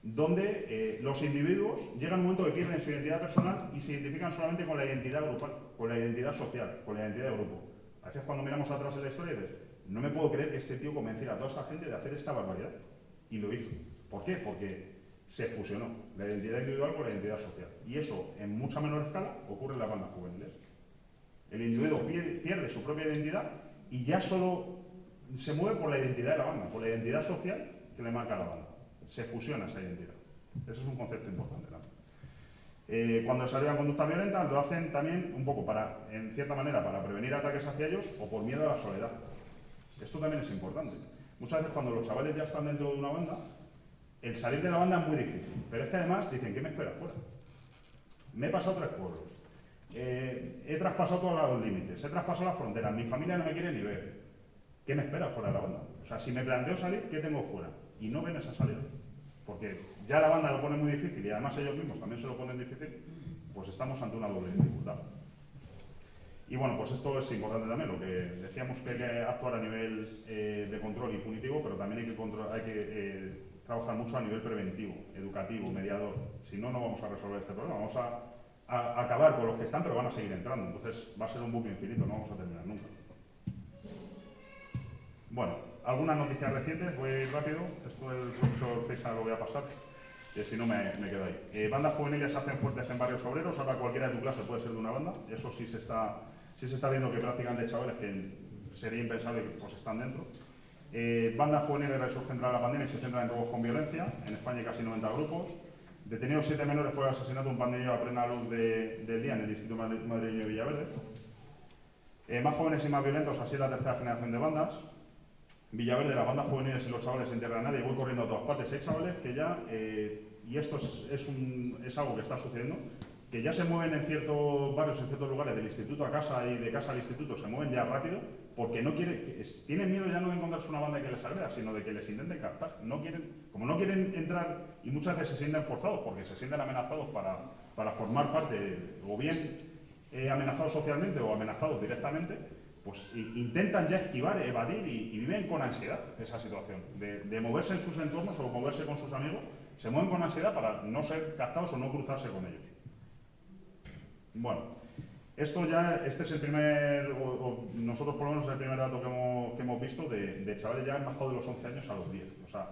donde los individuos llegan a un momento que pierden su identidad personal y se identifican solamente con la identidad grupal, con la identidad social, con la identidad de grupo. A veces cuando miramos atrás en la historia dices, no me puedo creer que este tío convenciera a toda esta gente de hacer esta barbaridad. Y lo hizo. ¿Por qué? Porque se fusionó la identidad individual con la identidad social. Y eso, en mucha menor escala, ocurre en las bandas juveniles. El individuo pierde su propia identidad y ya solo se mueve por la identidad de la banda, por la identidad social que le marca a la banda. Se fusiona esa identidad. Ese es un concepto importante también. Cuando desarrollan conductas violentas lo hacen también un poco para, en cierta manera, para prevenir ataques hacia ellos o por miedo a la soledad. Esto también es importante. Muchas veces cuando los chavales ya están dentro de una banda, el salir de la banda es muy difícil. Pero es que además dicen, ¿qué me espera fuera? Me he pasado 3 pueblos. He traspasado todos los límites, he traspasado las fronteras, mi familia no me quiere ni ver. ¿Qué me espera fuera de la banda? O sea, si me planteo salir, ¿qué tengo fuera? Y no ven esa salida. Porque ya la banda lo pone muy difícil y además ellos mismos también se lo ponen difícil, pues estamos ante una doble dificultad. Y bueno, pues esto es importante también, lo que decíamos que hay que actuar a nivel de control y punitivo, pero también hay que trabajar mucho a nivel preventivo, educativo, mediador. Si no, no vamos a resolver este problema. Vamos a acabar con los que están, pero van a seguir entrando. Entonces va a ser un bucle infinito, no vamos a terminar nunca. Bueno, algunas noticias recientes, voy rápido. Esto del profesor César lo voy a pasar, que si no me quedo ahí. Bandas juveniles se hacen fuertes en barrios obreros. Ahora cualquiera de tu clase puede ser de una banda. Eso sí se está viendo que prácticamente chavales que sería impensable que pues están dentro. Bandas juveniles resurgen tras la pandemia y se centran en robos con violencia. En España hay casi 90 grupos. Detenidos 7 menores por el asesinato de un pandillero a plena luz del día en el Instituto Madrileño de Villaverde. Más jóvenes y más violentos, así es la tercera generación de bandas. Villaverde, las bandas juveniles y los chavales se integran a nadie, voy corriendo a todas partes. Hay chavales que ya, y esto es algo que está sucediendo, que ya se mueven en ciertos barrios, en ciertos lugares, del instituto a casa y de casa al instituto, se mueven ya rápido, porque no tienen miedo ya no de encontrarse una banda que les agreda, sino de que les intenten captar. Como no quieren entrar, y muchas veces se sienten forzados, porque se sienten amenazados para formar parte, o bien amenazados socialmente o amenazados directamente, pues intentan ya esquivar, evadir y viven con ansiedad esa situación, de moverse en sus entornos o moverse con sus amigos, se mueven con ansiedad para no ser captados o no cruzarse con ellos. Bueno, este es el primer, nosotros por lo menos es el primer dato que hemos visto de chavales ya han bajado de los 11 años a los 10. O sea,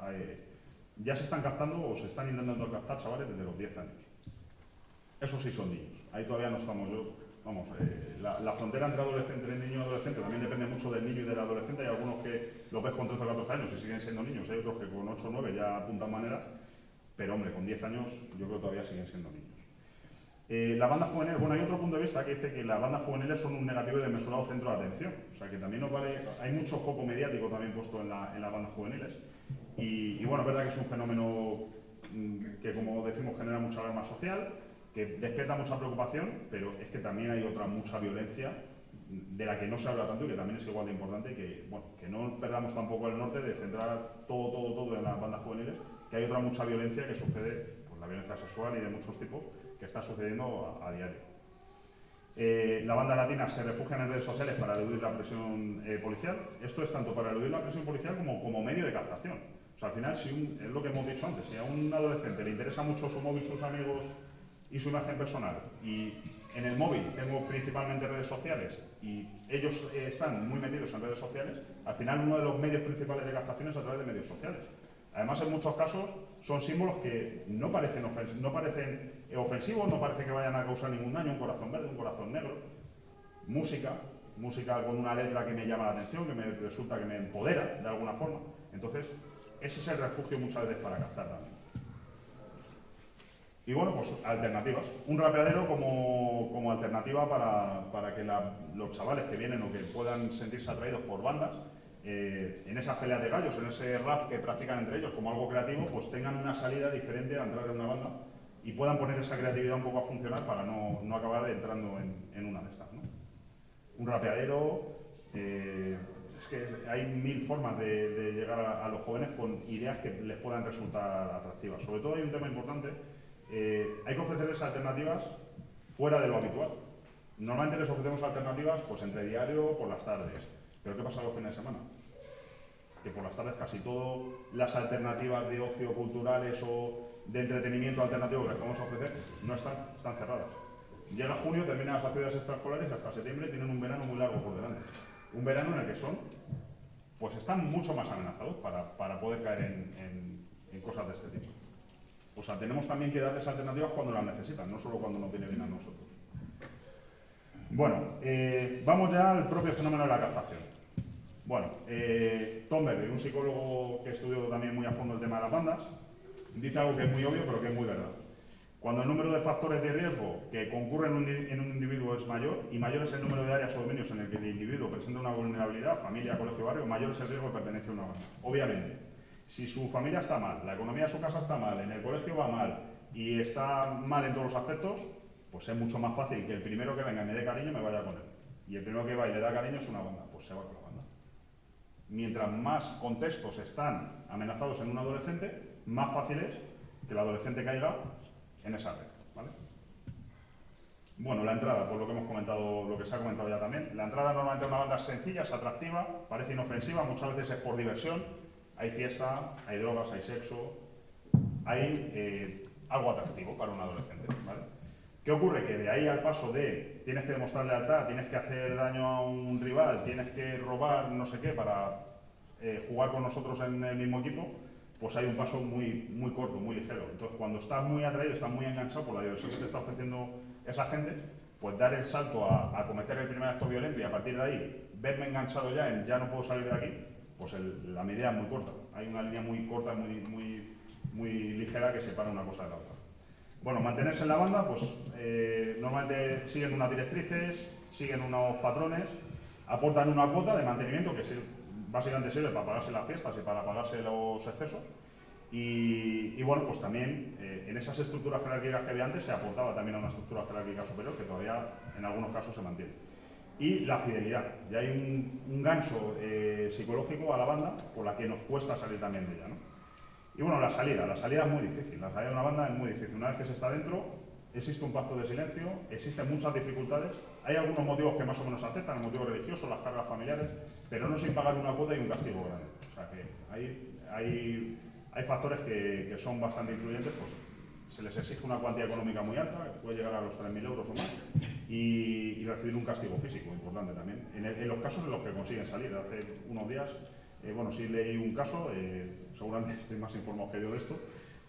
ya se están captando o se están intentando captar chavales desde los 10 años. Eso sí son niños, ahí todavía no estamos la frontera entre niño y adolescente también depende mucho del niño y del adolescente. Hay algunos que los ves con 13 o 14 años y siguen siendo niños, hay otros que con 8 o 9 ya apuntan maneras, pero hombre, con 10 años yo creo que todavía siguen siendo niños. La banda juvenil, bueno, hay otro punto de vista que dice que las bandas juveniles son un negativo y desmesurado centro de atención, o sea que también nos vale, hay mucho foco mediático también puesto en las bandas juveniles y bueno, es verdad que es un fenómeno que como decimos genera mucha alarma social, que despierta mucha preocupación, pero es que también hay mucha violencia de la que no se habla tanto y que también es igual de importante, que no perdamos tampoco el norte de centrar todo en las bandas juveniles, que hay mucha violencia que sucede, pues la violencia sexual y de muchos tipos, que está sucediendo a diario. La banda latina se refugia en redes sociales para eludir la presión policial. Esto es tanto para eludir la presión policial como medio de captación. O sea, al final, es lo que hemos dicho antes, si a un adolescente le interesa mucho su móvil, sus amigos y su imagen personal, y en el móvil tengo principalmente redes sociales y ellos están muy metidos en redes sociales, al final uno de los medios principales de captación es a través de medios sociales. Además, en muchos casos son símbolos que no parecen ofensivos, no parece que vayan a causar ningún daño, un corazón verde, un corazón negro, música con una letra que me llama la atención, que me resulta que me empodera de alguna forma. Entonces, ese es el refugio muchas veces para captar también. Y bueno, pues alternativas. Un rapeadero como alternativa para que los chavales que vienen o que puedan sentirse atraídos por bandas, en esas peleas de gallos, en ese rap que practican entre ellos como algo creativo, pues tengan una salida diferente a entrar en una banda y puedan poner esa creatividad un poco a funcionar para no acabar entrando en una de estas, ¿no? Un rapeadero, es que hay mil formas de llegar a los jóvenes con ideas que les puedan resultar atractivas. Sobre todo hay un tema importante, hay que ofrecerles alternativas fuera de lo habitual. Normalmente les ofrecemos alternativas pues entre diario, por las tardes. ¿Pero qué pasa los fines de semana? Que por las tardes casi todas las alternativas de ocio culturales o de entretenimiento alternativo que les podemos ofrecer no están cerradas. Llega junio, terminan las actividades extraescolares, hasta septiembre tienen un verano muy largo por delante. Un verano en el que pues están mucho más amenazados para poder caer en cosas de este tipo. O sea, tenemos también que darles alternativas cuando las necesitan, no solo cuando nos viene bien a nosotros. Bueno, vamos ya al propio fenómeno de la captación. Bueno, Tom Berry, un psicólogo que estudió también muy a fondo el tema de las bandas, dice algo que es muy obvio, pero que es muy verdad. Cuando el número de factores de riesgo que concurren en un individuo es mayor, y mayor es el número de áreas o dominios en el que el individuo presenta una vulnerabilidad, familia, colegio, barrio, mayor es el riesgo de pertenecer a una banda. Obviamente, si su familia está mal, la economía de su casa está mal, en el colegio va mal, y está mal en todos los aspectos, pues es mucho más fácil que el primero que venga y me dé cariño me vaya con él. Y el primero que va y le da cariño es una banda, pues se va con la banda. Mientras más contextos están amenazados en un adolescente, más fácil es que el adolescente caiga en esa red, ¿vale? Bueno, la entrada, por lo que hemos comentado, lo que se ha comentado ya también. La entrada normalmente a una banda es sencilla, es atractiva, parece inofensiva, muchas veces es por diversión. Hay fiesta, hay drogas, hay sexo, hay algo atractivo para un adolescente, ¿vale? ¿Qué ocurre? Que de ahí al paso de tienes que demostrar lealtad, tienes que hacer daño a un rival, tienes que robar no sé qué para jugar con nosotros en el mismo equipo, pues hay un paso muy corto, muy ligero. Entonces, cuando estás muy atraído, estás muy enganchado por la diversión que te está ofreciendo esa gente, pues dar el salto a cometer el primer acto violento y a partir de ahí verme enganchado ya en ya no puedo salir de aquí, pues la medida es muy corta. Hay una línea muy corta, muy ligera que separa una cosa de la otra. Bueno, mantenerse en la banda, pues normalmente siguen unas directrices, siguen unos patrones, aportan una cuota de mantenimiento que básicamente sirve para pagarse las fiestas y para pagarse los excesos. Y bueno, pues también en esas estructuras jerárquicas que había antes se aportaba también a una estructura jerárquica superior que todavía en algunos casos se mantiene. Y la fidelidad. Ya hay un gancho psicológico a la banda por la que nos cuesta salir también de ella, ¿no? Y bueno, la salida es muy difícil. La salida de una banda es muy difícil. Una vez que se está dentro, existe un pacto de silencio, existen muchas dificultades. Hay algunos motivos que más o menos aceptan, el motivo religioso, las cargas familiares, pero no sin pagar una cuota y un castigo grande. O sea que hay factores que son bastante influyentes, pues se les exige una cuantía económica muy alta, que puede llegar a los 3.000 euros o más, y recibir un castigo físico importante también. En los casos en los que consiguen salir, hace unos días, bueno, sí leí un caso, seguramente estoy más informado que yo de esto,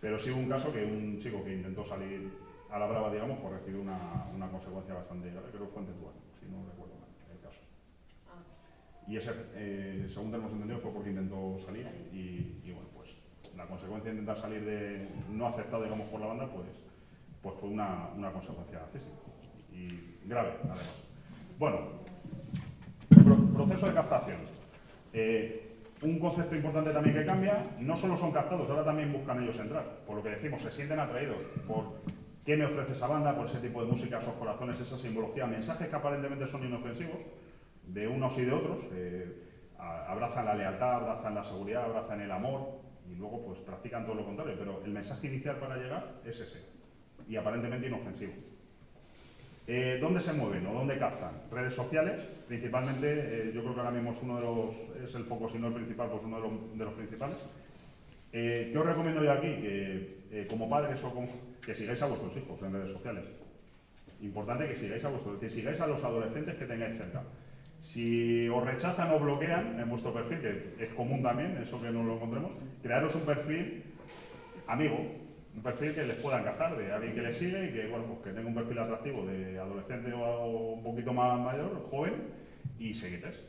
pero sí hubo un caso que un chico que intentó salir a la brava, digamos, pues recibió una consecuencia bastante grave, creo que fue en Tetuán, si no recuerdo mal el caso. Y ese, según tenemos entendido, fue porque intentó salir y bueno, pues la consecuencia de intentar salir de no aceptado, digamos, por la banda, pues fue una consecuencia física y grave, además. Bueno, proceso de captación. Un concepto importante también que cambia, no solo son captados, ahora también buscan ellos entrar. Por lo que decimos, se sienten atraídos por qué me ofrece esa banda, por ese tipo de música, esos corazones, esa simbología, mensajes que aparentemente son inofensivos, de unos y de otros, abrazan la lealtad, abrazan la seguridad, abrazan el amor, y luego pues practican todo lo contrario, pero el mensaje inicial para llegar es ese, y aparentemente inofensivo. ¿Dónde se mueven o dónde captan? Redes sociales, principalmente, yo creo que ahora mismo es el foco, si no el principal, pues uno de los principales. ¿Qué os recomiendo yo aquí? Que como padres o que sigáis a vuestros hijos en redes sociales. Importante que sigáis a los adolescentes que tengáis cerca. Si os rechazan o bloquean en vuestro perfil, que es común también, eso que no lo encontremos, crearos un perfil amigo, un perfil que les pueda encajar, de alguien que les sigue y que, bueno, pues que tenga un perfil atractivo de adolescente o un poquito más mayor, joven, y seguirles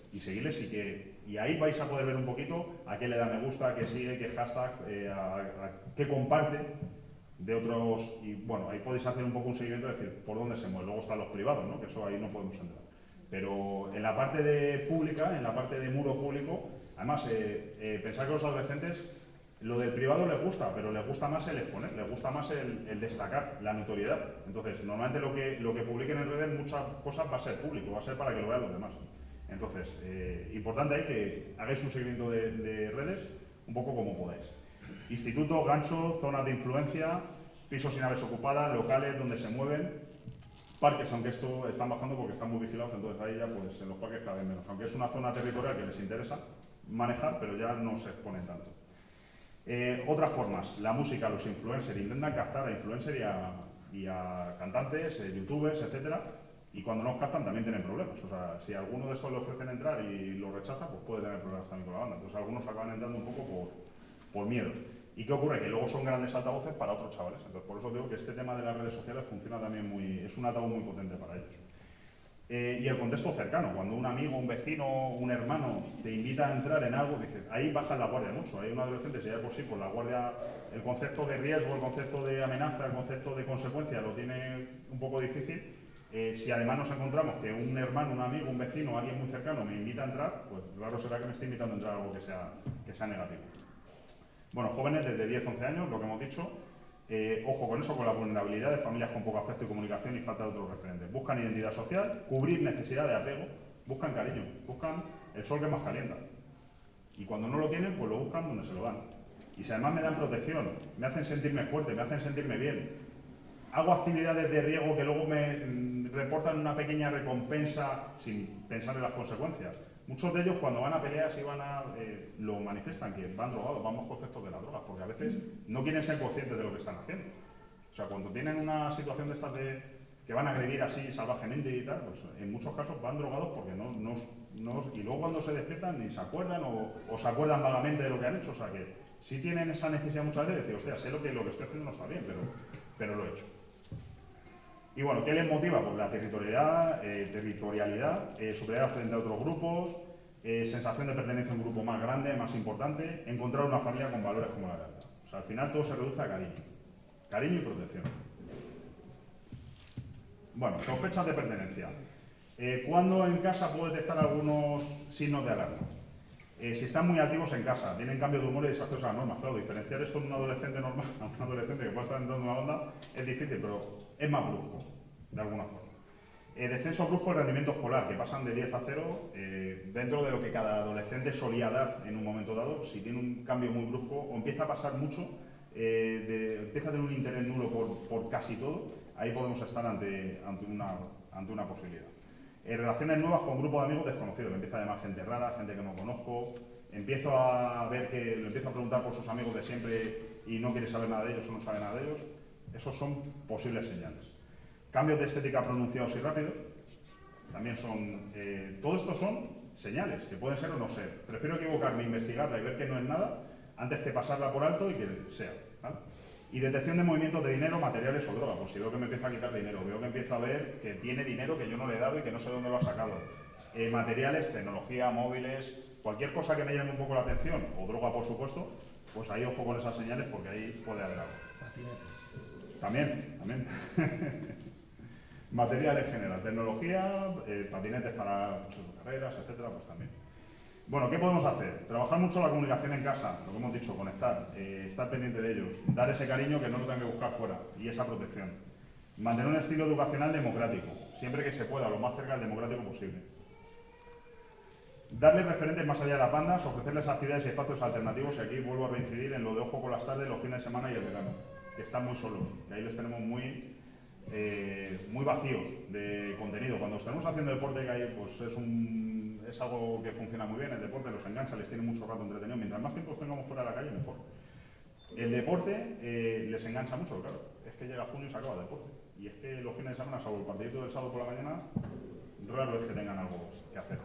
y ahí vais a poder ver un poquito a qué le da me gusta, a qué sigue, qué hashtag, a qué comparte de otros, y bueno, ahí podéis hacer un poco un seguimiento de decir por dónde se mueve. Luego están los privados, ¿no? Que eso ahí no podemos entrar. Pero en la parte de pública, en la parte de muro público, además, pensar que los adolescentes, lo del privado les gusta, pero les gusta más el exponer, les gusta más el destacar, la notoriedad. Entonces, normalmente lo que publiquen en redes, muchas cosas va a ser público, va a ser para que lo vean los demás. Entonces, importante ahí que hagáis un seguimiento de redes un poco como podáis. Instituto, gancho, zonas de influencia, pisos sin áreas ocupadas, locales donde se mueven, parques, aunque esto están bajando porque están muy vigilados, entonces ahí ya pues en los parques cada vez menos. Aunque es una zona territorial que les interesa manejar, pero ya no se exponen tanto. Otras formas, la música, los influencers, intentan captar a influencers y a cantantes, youtubers, etcétera, y cuando no os captan también tienen problemas. O sea, si a alguno de estos le ofrecen entrar y lo rechaza, pues puede tener problemas también con la banda. Entonces algunos acaban entrando un poco por miedo. ¿Y qué ocurre? Que luego son grandes altavoces para otros chavales. Entonces por eso digo que este tema de las redes sociales funciona también es un altavoz muy potente para ellos. Y el contexto cercano, cuando un amigo, un vecino, un hermano te invita a entrar en algo, dices, ahí baja la guardia mucho. Hay un adolescente, si ya de por sí, pues la guardia, el concepto de riesgo, el concepto de amenaza, el concepto de consecuencia lo tiene un poco difícil. Si además nos encontramos que un hermano, un amigo, un vecino, alguien muy cercano me invita a entrar, pues claro será que me está invitando a entrar a algo que sea negativo. Bueno, jóvenes desde 10-11 años, lo que hemos dicho. Ojo con eso, con la vulnerabilidad de familias con poco afecto y comunicación y falta de otros referentes. Buscan identidad social, cubrir necesidad de apego, buscan cariño, buscan el sol que más calienta. Y cuando no lo tienen, pues lo buscan donde se lo dan. Y si además me dan protección, me hacen sentirme fuerte, me hacen sentirme bien, hago actividades de riego que luego me reportan una pequeña recompensa sin pensar en las consecuencias. Muchos de ellos cuando van a peleas y lo manifiestan, que van drogados, van bajo efectos de las drogas, porque a veces no quieren ser conscientes de lo que están haciendo. O sea, cuando tienen una situación de estas que van a agredir así salvajemente y tal, pues en muchos casos van drogados porque y luego cuando se despiertan ni se acuerdan o se acuerdan vagamente de lo que han hecho. O sea que sí tienen esa necesidad muchas veces de decir, hostia, sé lo que estoy haciendo no está bien, pero lo he hecho. Y bueno, ¿qué les motiva? Pues la territorialidad, superioridad frente a otros grupos, sensación de pertenencia a un grupo más grande, más importante, encontrar una familia con valores como la lealtad. O sea, al final todo se reduce a cariño y protección. Bueno, sospechas de pertenencia. ¿Cuándo en casa puedo detectar algunos signos de alarma? Si están muy activos en casa, tienen cambio de humor y desafíos a las normas. Claro, diferenciar esto en un adolescente normal a un adolescente que puede estar entrando en una banda es difícil, pero es más brusco, de alguna forma. Descenso brusco del rendimiento escolar, que pasan de 10 a 0, dentro de lo que cada adolescente solía dar en un momento dado. Si tiene un cambio muy brusco o empieza a pasar mucho, empieza a tener un interés nulo por casi todo, ahí podemos estar ante una posibilidad. Relaciones nuevas con grupos de amigos desconocidos, me empieza a llamar gente rara, gente que no conozco, empiezo a ver que le empiezo a preguntar por sus amigos de siempre y no quiere saber nada de ellos o no sabe nada de ellos. Esos son posibles señales. Cambios de estética pronunciados y rápidos, también son, todo esto son señales, que pueden ser o no ser. Prefiero equivocarme, investigarla y ver que no es nada, antes que pasarla por alto y que sea, ¿vale? Y detección de movimientos de dinero, materiales o drogas. Pues si veo que me empieza a quitar dinero, veo que empieza a ver que tiene dinero que yo no le he dado y que no sé dónde lo ha sacado. Materiales, tecnología, móviles, cualquier cosa que me llame un poco la atención, o droga por supuesto, pues ahí ojo con esas señales porque ahí puede haber algo. Patinetes. También. Materiales en general, tecnología, patinetes para carreras, etcétera, pues también. Bueno, ¿qué podemos hacer? Trabajar mucho la comunicación en casa, lo que hemos dicho, conectar, estar pendiente de ellos, dar ese cariño que no lo tengan que buscar fuera y esa protección. Mantener un estilo educacional democrático, siempre que se pueda, lo más cerca del democrático posible. Darles referentes más allá de las bandas, ofrecerles actividades y espacios alternativos, y aquí vuelvo a reincidir en lo de ojo con las tardes, los fines de semana y el verano, que están muy solos, que ahí les tenemos muy vacíos de contenido. Cuando estamos haciendo deporte, que ahí pues es algo que funciona muy bien, el deporte los engancha, les tiene mucho rato entretenido, mientras más tiempo tengamos fuera de la calle, mejor. El deporte les engancha mucho, claro, es que llega junio y se acaba el deporte, y es que los fines de semana, salvo el partidito del sábado por la mañana, raro es que tengan algo que hacer.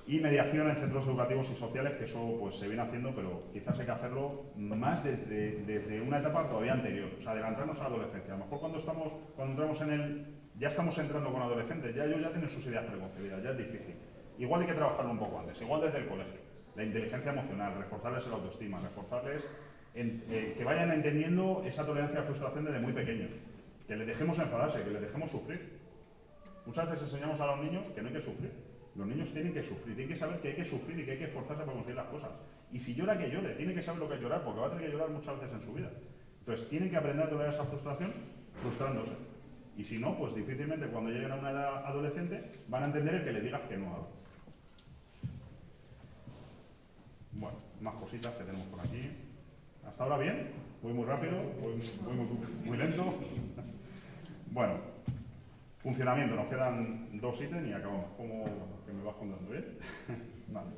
Y mediación en centros educativos y sociales, que eso pues se viene haciendo, pero quizás hay que hacerlo más desde una etapa todavía anterior, o sea, adelantarnos a la adolescencia. A lo mejor cuando entramos ya estamos entrando con adolescentes, ya ellos ya tienen sus ideas preconcebidas, ya es difícil. Igual hay que trabajarlo un poco antes, igual desde el colegio. La inteligencia emocional, reforzarles la autoestima, reforzarles que vayan entendiendo esa tolerancia a la frustración desde muy pequeños, que les dejemos enfadarse, que les dejemos sufrir. Muchas veces enseñamos a los niños que no hay que sufrir. Los niños tienen que sufrir, tienen que saber que hay que sufrir y que hay que esforzarse para conseguir las cosas. Y si llora, que llore, tiene que saber lo que es llorar, porque va a tener que llorar muchas veces en su vida. Entonces, tienen que aprender a tolerar esa frustración frustrándose. Y si no, pues difícilmente cuando lleguen a una edad adolescente van a entender el que le digas que no haga. Bueno, más cositas que tenemos por aquí. ¿Hasta ahora bien? Voy muy rápido, voy muy lento. Bueno, funcionamiento, nos quedan 2 ítems y acabamos. ¿Cómo que me vas contando bien? Vale.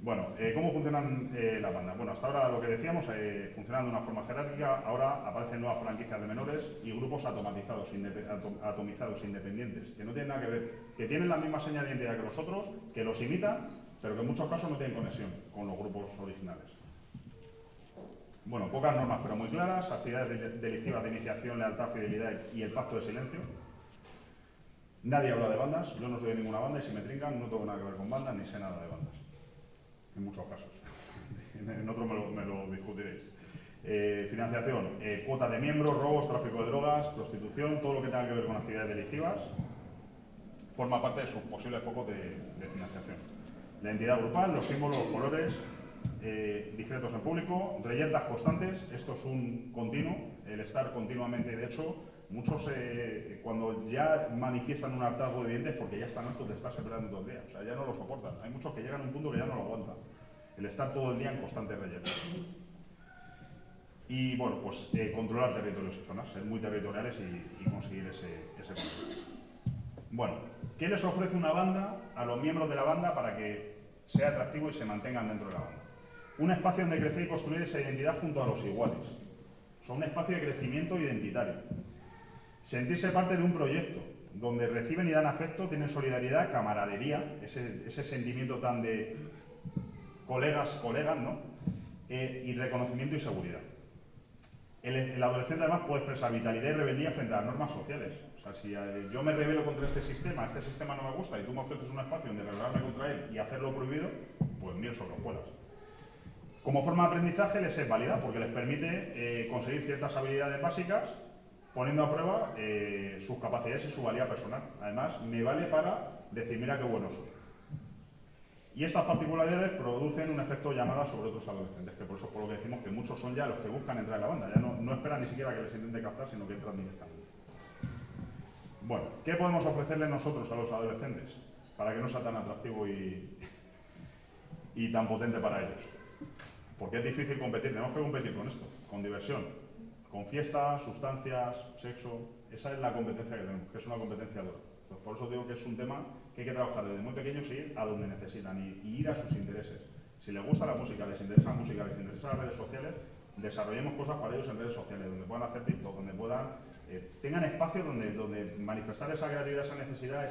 Bueno, ¿cómo funcionan las bandas? Bueno, hasta ahora lo que decíamos, funcionan de una forma jerárquica, ahora aparecen nuevas franquicias de menores y grupos atomizados, independientes, que no tienen nada que ver, que tienen la misma señal de identidad que los otros, que los imitan, pero que en muchos casos no tienen conexión con los grupos originales. Bueno, pocas normas, pero muy claras, actividades delictivas de iniciación, lealtad, fidelidad y el pacto de silencio. Nadie habla de bandas, yo no soy de ninguna banda y si me trincan no tengo nada que ver con bandas ni sé nada de bandas. En muchos casos. En otros me lo discutiréis. Financiación, cuotas de miembros, robos, tráfico de drogas, prostitución, todo lo que tenga que ver con actividades delictivas, forma parte de sus posibles focos de financiación. La entidad grupal, los símbolos, los colores, discretos en público, reyertas constantes, esto es un continuo, el estar continuamente, de hecho, muchos cuando ya manifiestan un hartazgo evidente es porque ya están hartos de estar separando todo el día, o sea, ya no lo soportan. Hay muchos que llegan a un punto que ya no lo aguantan, el estar todo el día en constante reyerta. Y bueno, pues controlar territorios y zonas, ser muy territoriales y conseguir ese control. Bueno, ¿qué les ofrece una banda a los miembros de la banda para que sea atractivo y se mantengan dentro de la banda? Un espacio donde crecer y construir esa identidad junto a los iguales. Son un espacio de crecimiento identitario. Sentirse parte de un proyecto donde reciben y dan afecto, tienen solidaridad, camaradería, ese sentimiento tan de colegas, ¿no? Y reconocimiento y seguridad. El adolescente además puede expresar vitalidad y rebeldía frente a las normas sociales. O sea, si yo me rebelo contra este sistema no me gusta y tú me ofreces un espacio donde rebelarme contra él y hacerlo prohibido, pues miel sobre hojuelas. Como forma de aprendizaje les es válida porque les permite conseguir ciertas habilidades básicas poniendo a prueba sus capacidades y su valía personal. Además, me vale para decir, mira qué bueno soy. Y estas particularidades producen un efecto llamada sobre otros adolescentes, que por eso es por lo que decimos que muchos son ya los que buscan entrar en la banda, ya no esperan ni siquiera que les intente captar, sino que entran directamente. Bueno, ¿qué podemos ofrecerles nosotros a los adolescentes para que no sea tan atractivo y tan potente para ellos? Porque es difícil competir, tenemos que competir con esto, con diversión, con fiestas, sustancias, sexo. Esa es la competencia que tenemos, que es una competencia dura. Pues por eso digo que es un tema que hay que trabajar desde muy pequeños y ir a donde necesitan y ir a sus intereses. Si les gusta la música, les interesa las redes sociales, desarrollemos cosas para ellos en redes sociales, donde puedan hacer TikTok, donde puedan tengan espacio donde manifestar esa creatividad, esa necesidad,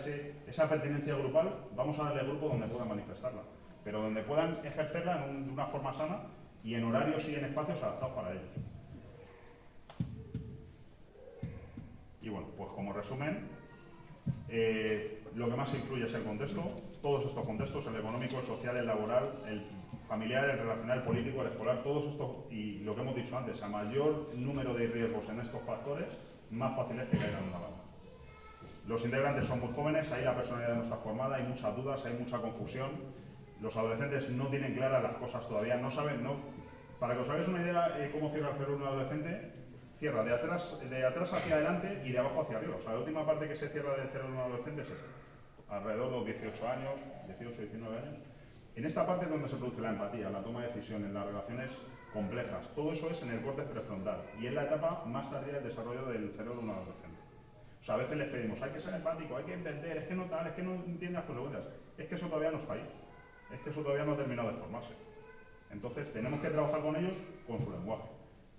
esa pertenencia grupal. Vamos a darle al grupo donde puedan manifestarla, pero donde puedan ejercerla de una forma sana y en horarios y en espacios adaptados para ellos. Y bueno, pues como resumen, lo que más influye es el contexto, todos estos contextos, el económico, el social, el laboral, el familiar, el relacional, el político, el escolar, todos estos, y lo que hemos dicho antes, a mayor número de riesgos en estos factores, más fácil es que caigan en una banda. Los integrantes son muy jóvenes, ahí la personalidad no está formada, hay muchas dudas, hay mucha confusión, los adolescentes no tienen claras las cosas todavía, no saben, para que os hagáis una idea cómo cierra el cerebro un adolescente, cierra de atrás hacia adelante y de abajo hacia arriba. O sea, la última parte que se cierra del cerebro de un adolescente es esta, alrededor de los 18 años, 18, 19 años. En esta parte es donde se produce la empatía, la toma de decisiones, las relaciones complejas. Todo eso es en el córtex prefrontal y es la etapa más tardía del desarrollo del cerebro de un adolescente. O sea, a veces les pedimos, hay que ser empático, hay que entender, es que no tal, es que no entiende las consecuencias. Es que eso todavía no está ahí, es que eso todavía no ha terminado de formarse. Entonces tenemos que trabajar con ellos con su lenguaje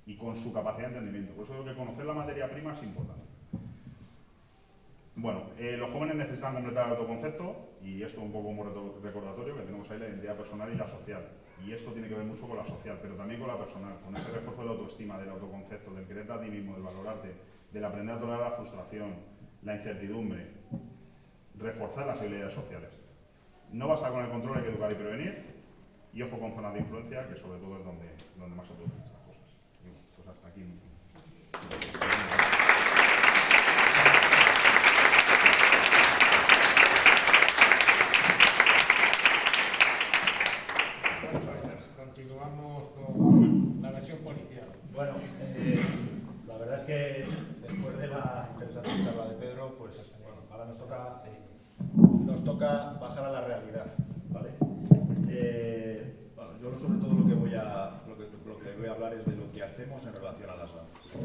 y con su capacidad de entendimiento. Por eso digo que conocer la materia prima es importante. Bueno, los jóvenes necesitan completar el autoconcepto y esto un poco como recordatorio que tenemos ahí la identidad personal y la social. Y esto tiene que ver mucho con la social, pero también con la personal, con ese refuerzo de la autoestima, del autoconcepto, del quererte a ti mismo, del valorarte, del aprender a tolerar la frustración, la incertidumbre, reforzar las habilidades sociales. No basta con el control, hay que educar y prevenir, y ojo con zonas de influencia, que sobre todo es donde más se producen estas cosas. Y bueno, pues hasta aquí. Continuamos con la versión policial. Bueno, la verdad es que después de la interesante charla de Pedro, pues bueno, ahora nos toca bajar a la realidad, ¿vale? Bueno, yo sobre todo lo que voy a hablar es de lo que hacemos en relación a las bandas.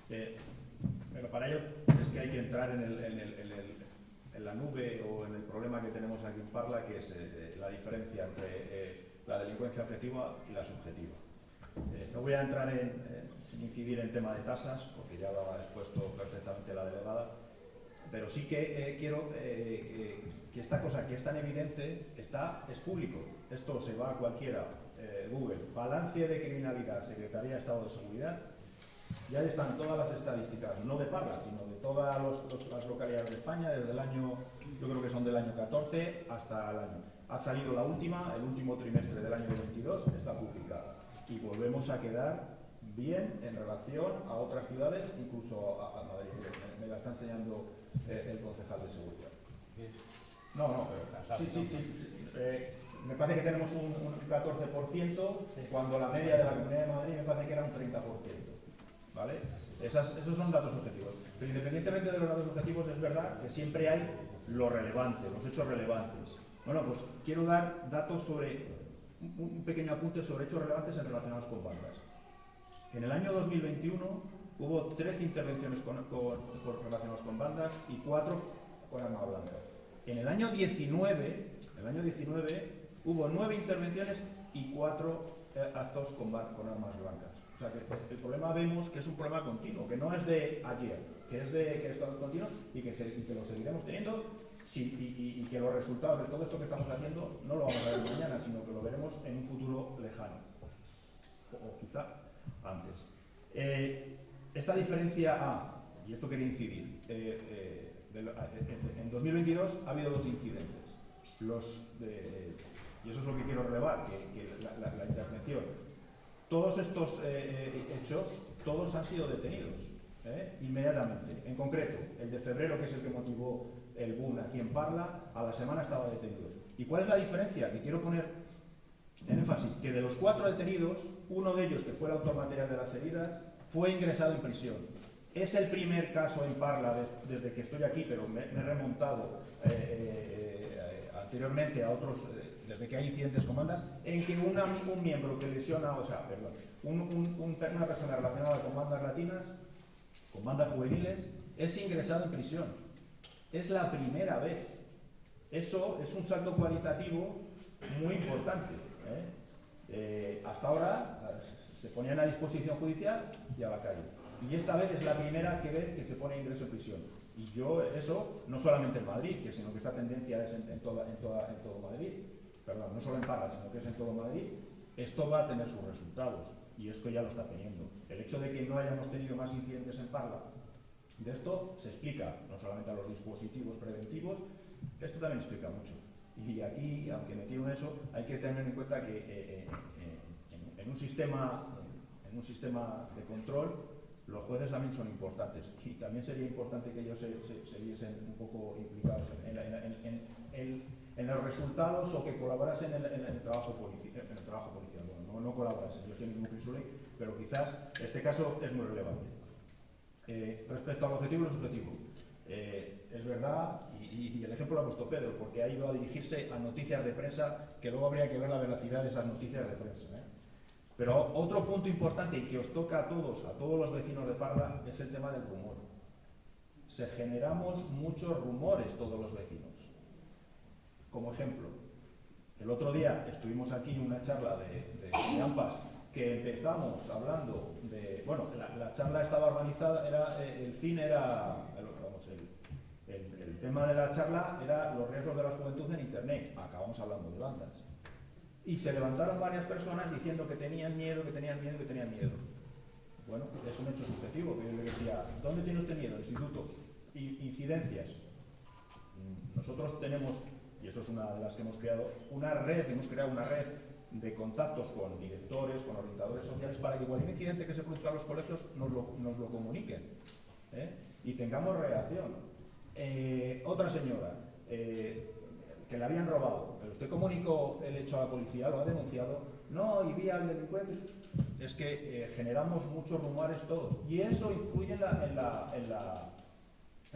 Pero para ello es que hay que entrar en la nube o en el problema que tenemos aquí en Parla, que es la diferencia entre la delincuencia objetiva y la subjetiva. No voy a entrar en incidir en tema de tasas, porque ya lo ha expuesto perfectamente la delegada, pero sí que quiero que esta cosa que es tan evidente es público. Esto se va a cualquiera, Google, balance de criminalidad, Secretaría de Estado de Seguridad, ya están todas las estadísticas, no de Parla, sino de todas las localidades de España, desde el año, yo creo que son del año 14 hasta el año. Ha salido la última, el último trimestre del año 22, está publicada. Y volvemos a quedar bien en relación a otras ciudades, incluso a Madrid. Me la está enseñando el concejal de seguridad. No, pero sí. Me parece que tenemos un 14%, cuando la media de la Comunidad de Madrid me parece que era un 30%. ¿Vale? Esos son datos objetivos. Pero independientemente de los datos objetivos, es verdad que siempre hay lo relevante, los hechos relevantes. Bueno, pues quiero dar datos sobre, un pequeño apunte sobre hechos relevantes relacionados con bandas. En el año 2021 hubo 13 intervenciones relacionadas con bandas y 4 con arma blanca. En el año 19 hubo 9 intervenciones y 4 actos con armas blancas. O sea que el problema vemos que es un problema continuo, que no es de ayer, que es continuo y que lo seguiremos teniendo. Sí, y que los resultados de todo esto que estamos haciendo no lo vamos a ver mañana, sino que lo veremos en un futuro lejano, o quizá antes. Esta diferencia y esto quería incidir, en 2022 ha habido 2 incidentes, y eso es lo que quiero relevar, que la intervención. Todos estos hechos, todos han sido detenidos inmediatamente. En concreto, el de febrero, que es el que motivó el boom aquí en Parla, a la semana estaba detenidos. ¿Y cuál es la diferencia? Que quiero poner en énfasis, que de los 4 detenidos, uno de ellos, que fue el autor material de las heridas, fue ingresado en prisión. Es el primer caso en Parla desde que estoy aquí, pero me he remontado anteriormente a otros, desde que hay incidentes con bandas, en que un miembro que lesiona, una persona relacionada con bandas latinas, con bandas juveniles, es ingresado en prisión. Es la primera vez. Eso es un salto cualitativo muy importante. Hasta ahora se ponían a disposición judicial y a la calle. Y esta vez es la primera vez que se pone ingreso en prisión. Y eso, no solamente en Madrid, sino que esta tendencia es en todo Madrid, perdón, no solo en Parla, sino que es en todo Madrid, esto va a tener sus resultados. Y esto ya lo está teniendo. El hecho de que no hayamos tenido más incidentes en Parla, de esto se explica no solamente a los dispositivos preventivos, esto también explica mucho. Y aquí, aunque me tiro en eso, hay que tener en cuenta que en un sistema de control, los jueces también son importantes. Y también sería importante que ellos se viesen un poco implicados en los resultados o que colaborasen en el trabajo policial. Bueno, no colaborasen, yo estoy en un pero quizás este caso es muy relevante. Respecto al objetivo y lo subjetivo, es verdad, y el ejemplo lo ha puesto Pedro, porque ha ido a dirigirse a noticias de prensa, que luego habría que ver la veracidad de esas noticias de prensa. Pero otro punto importante y que os toca a todos los vecinos de Parla, es el tema del rumor. Generamos muchos rumores todos los vecinos. Como ejemplo, el otro día estuvimos aquí en una charla de AMPAS, que empezamos hablando de, bueno, la charla estaba organizada, el fin era, El tema de la charla era los riesgos de la juventud en Internet. Acabamos hablando de bandas. Y se levantaron varias personas diciendo que tenían miedo, que tenían miedo, que tenían miedo. Bueno, es un hecho subjetivo, que yo le decía, ¿dónde tiene usted miedo? Instituto. Incidencias. Nosotros tenemos, y eso es una de las que hemos creado, hemos creado una red de contactos con directores, con orientadores sociales, para que cualquier incidente que se produzca en los colegios nos lo comuniquen, y tengamos reacción. Otra señora, que le habían robado, pero usted comunicó el hecho a la policía, lo ha denunciado, no, y vi al delincuente. Es que generamos muchos rumores todos, y eso influye en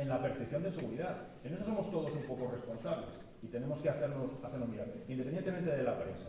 la percepción de seguridad. En eso somos todos un poco responsables y tenemos que hacernos mirar, independientemente de la prensa.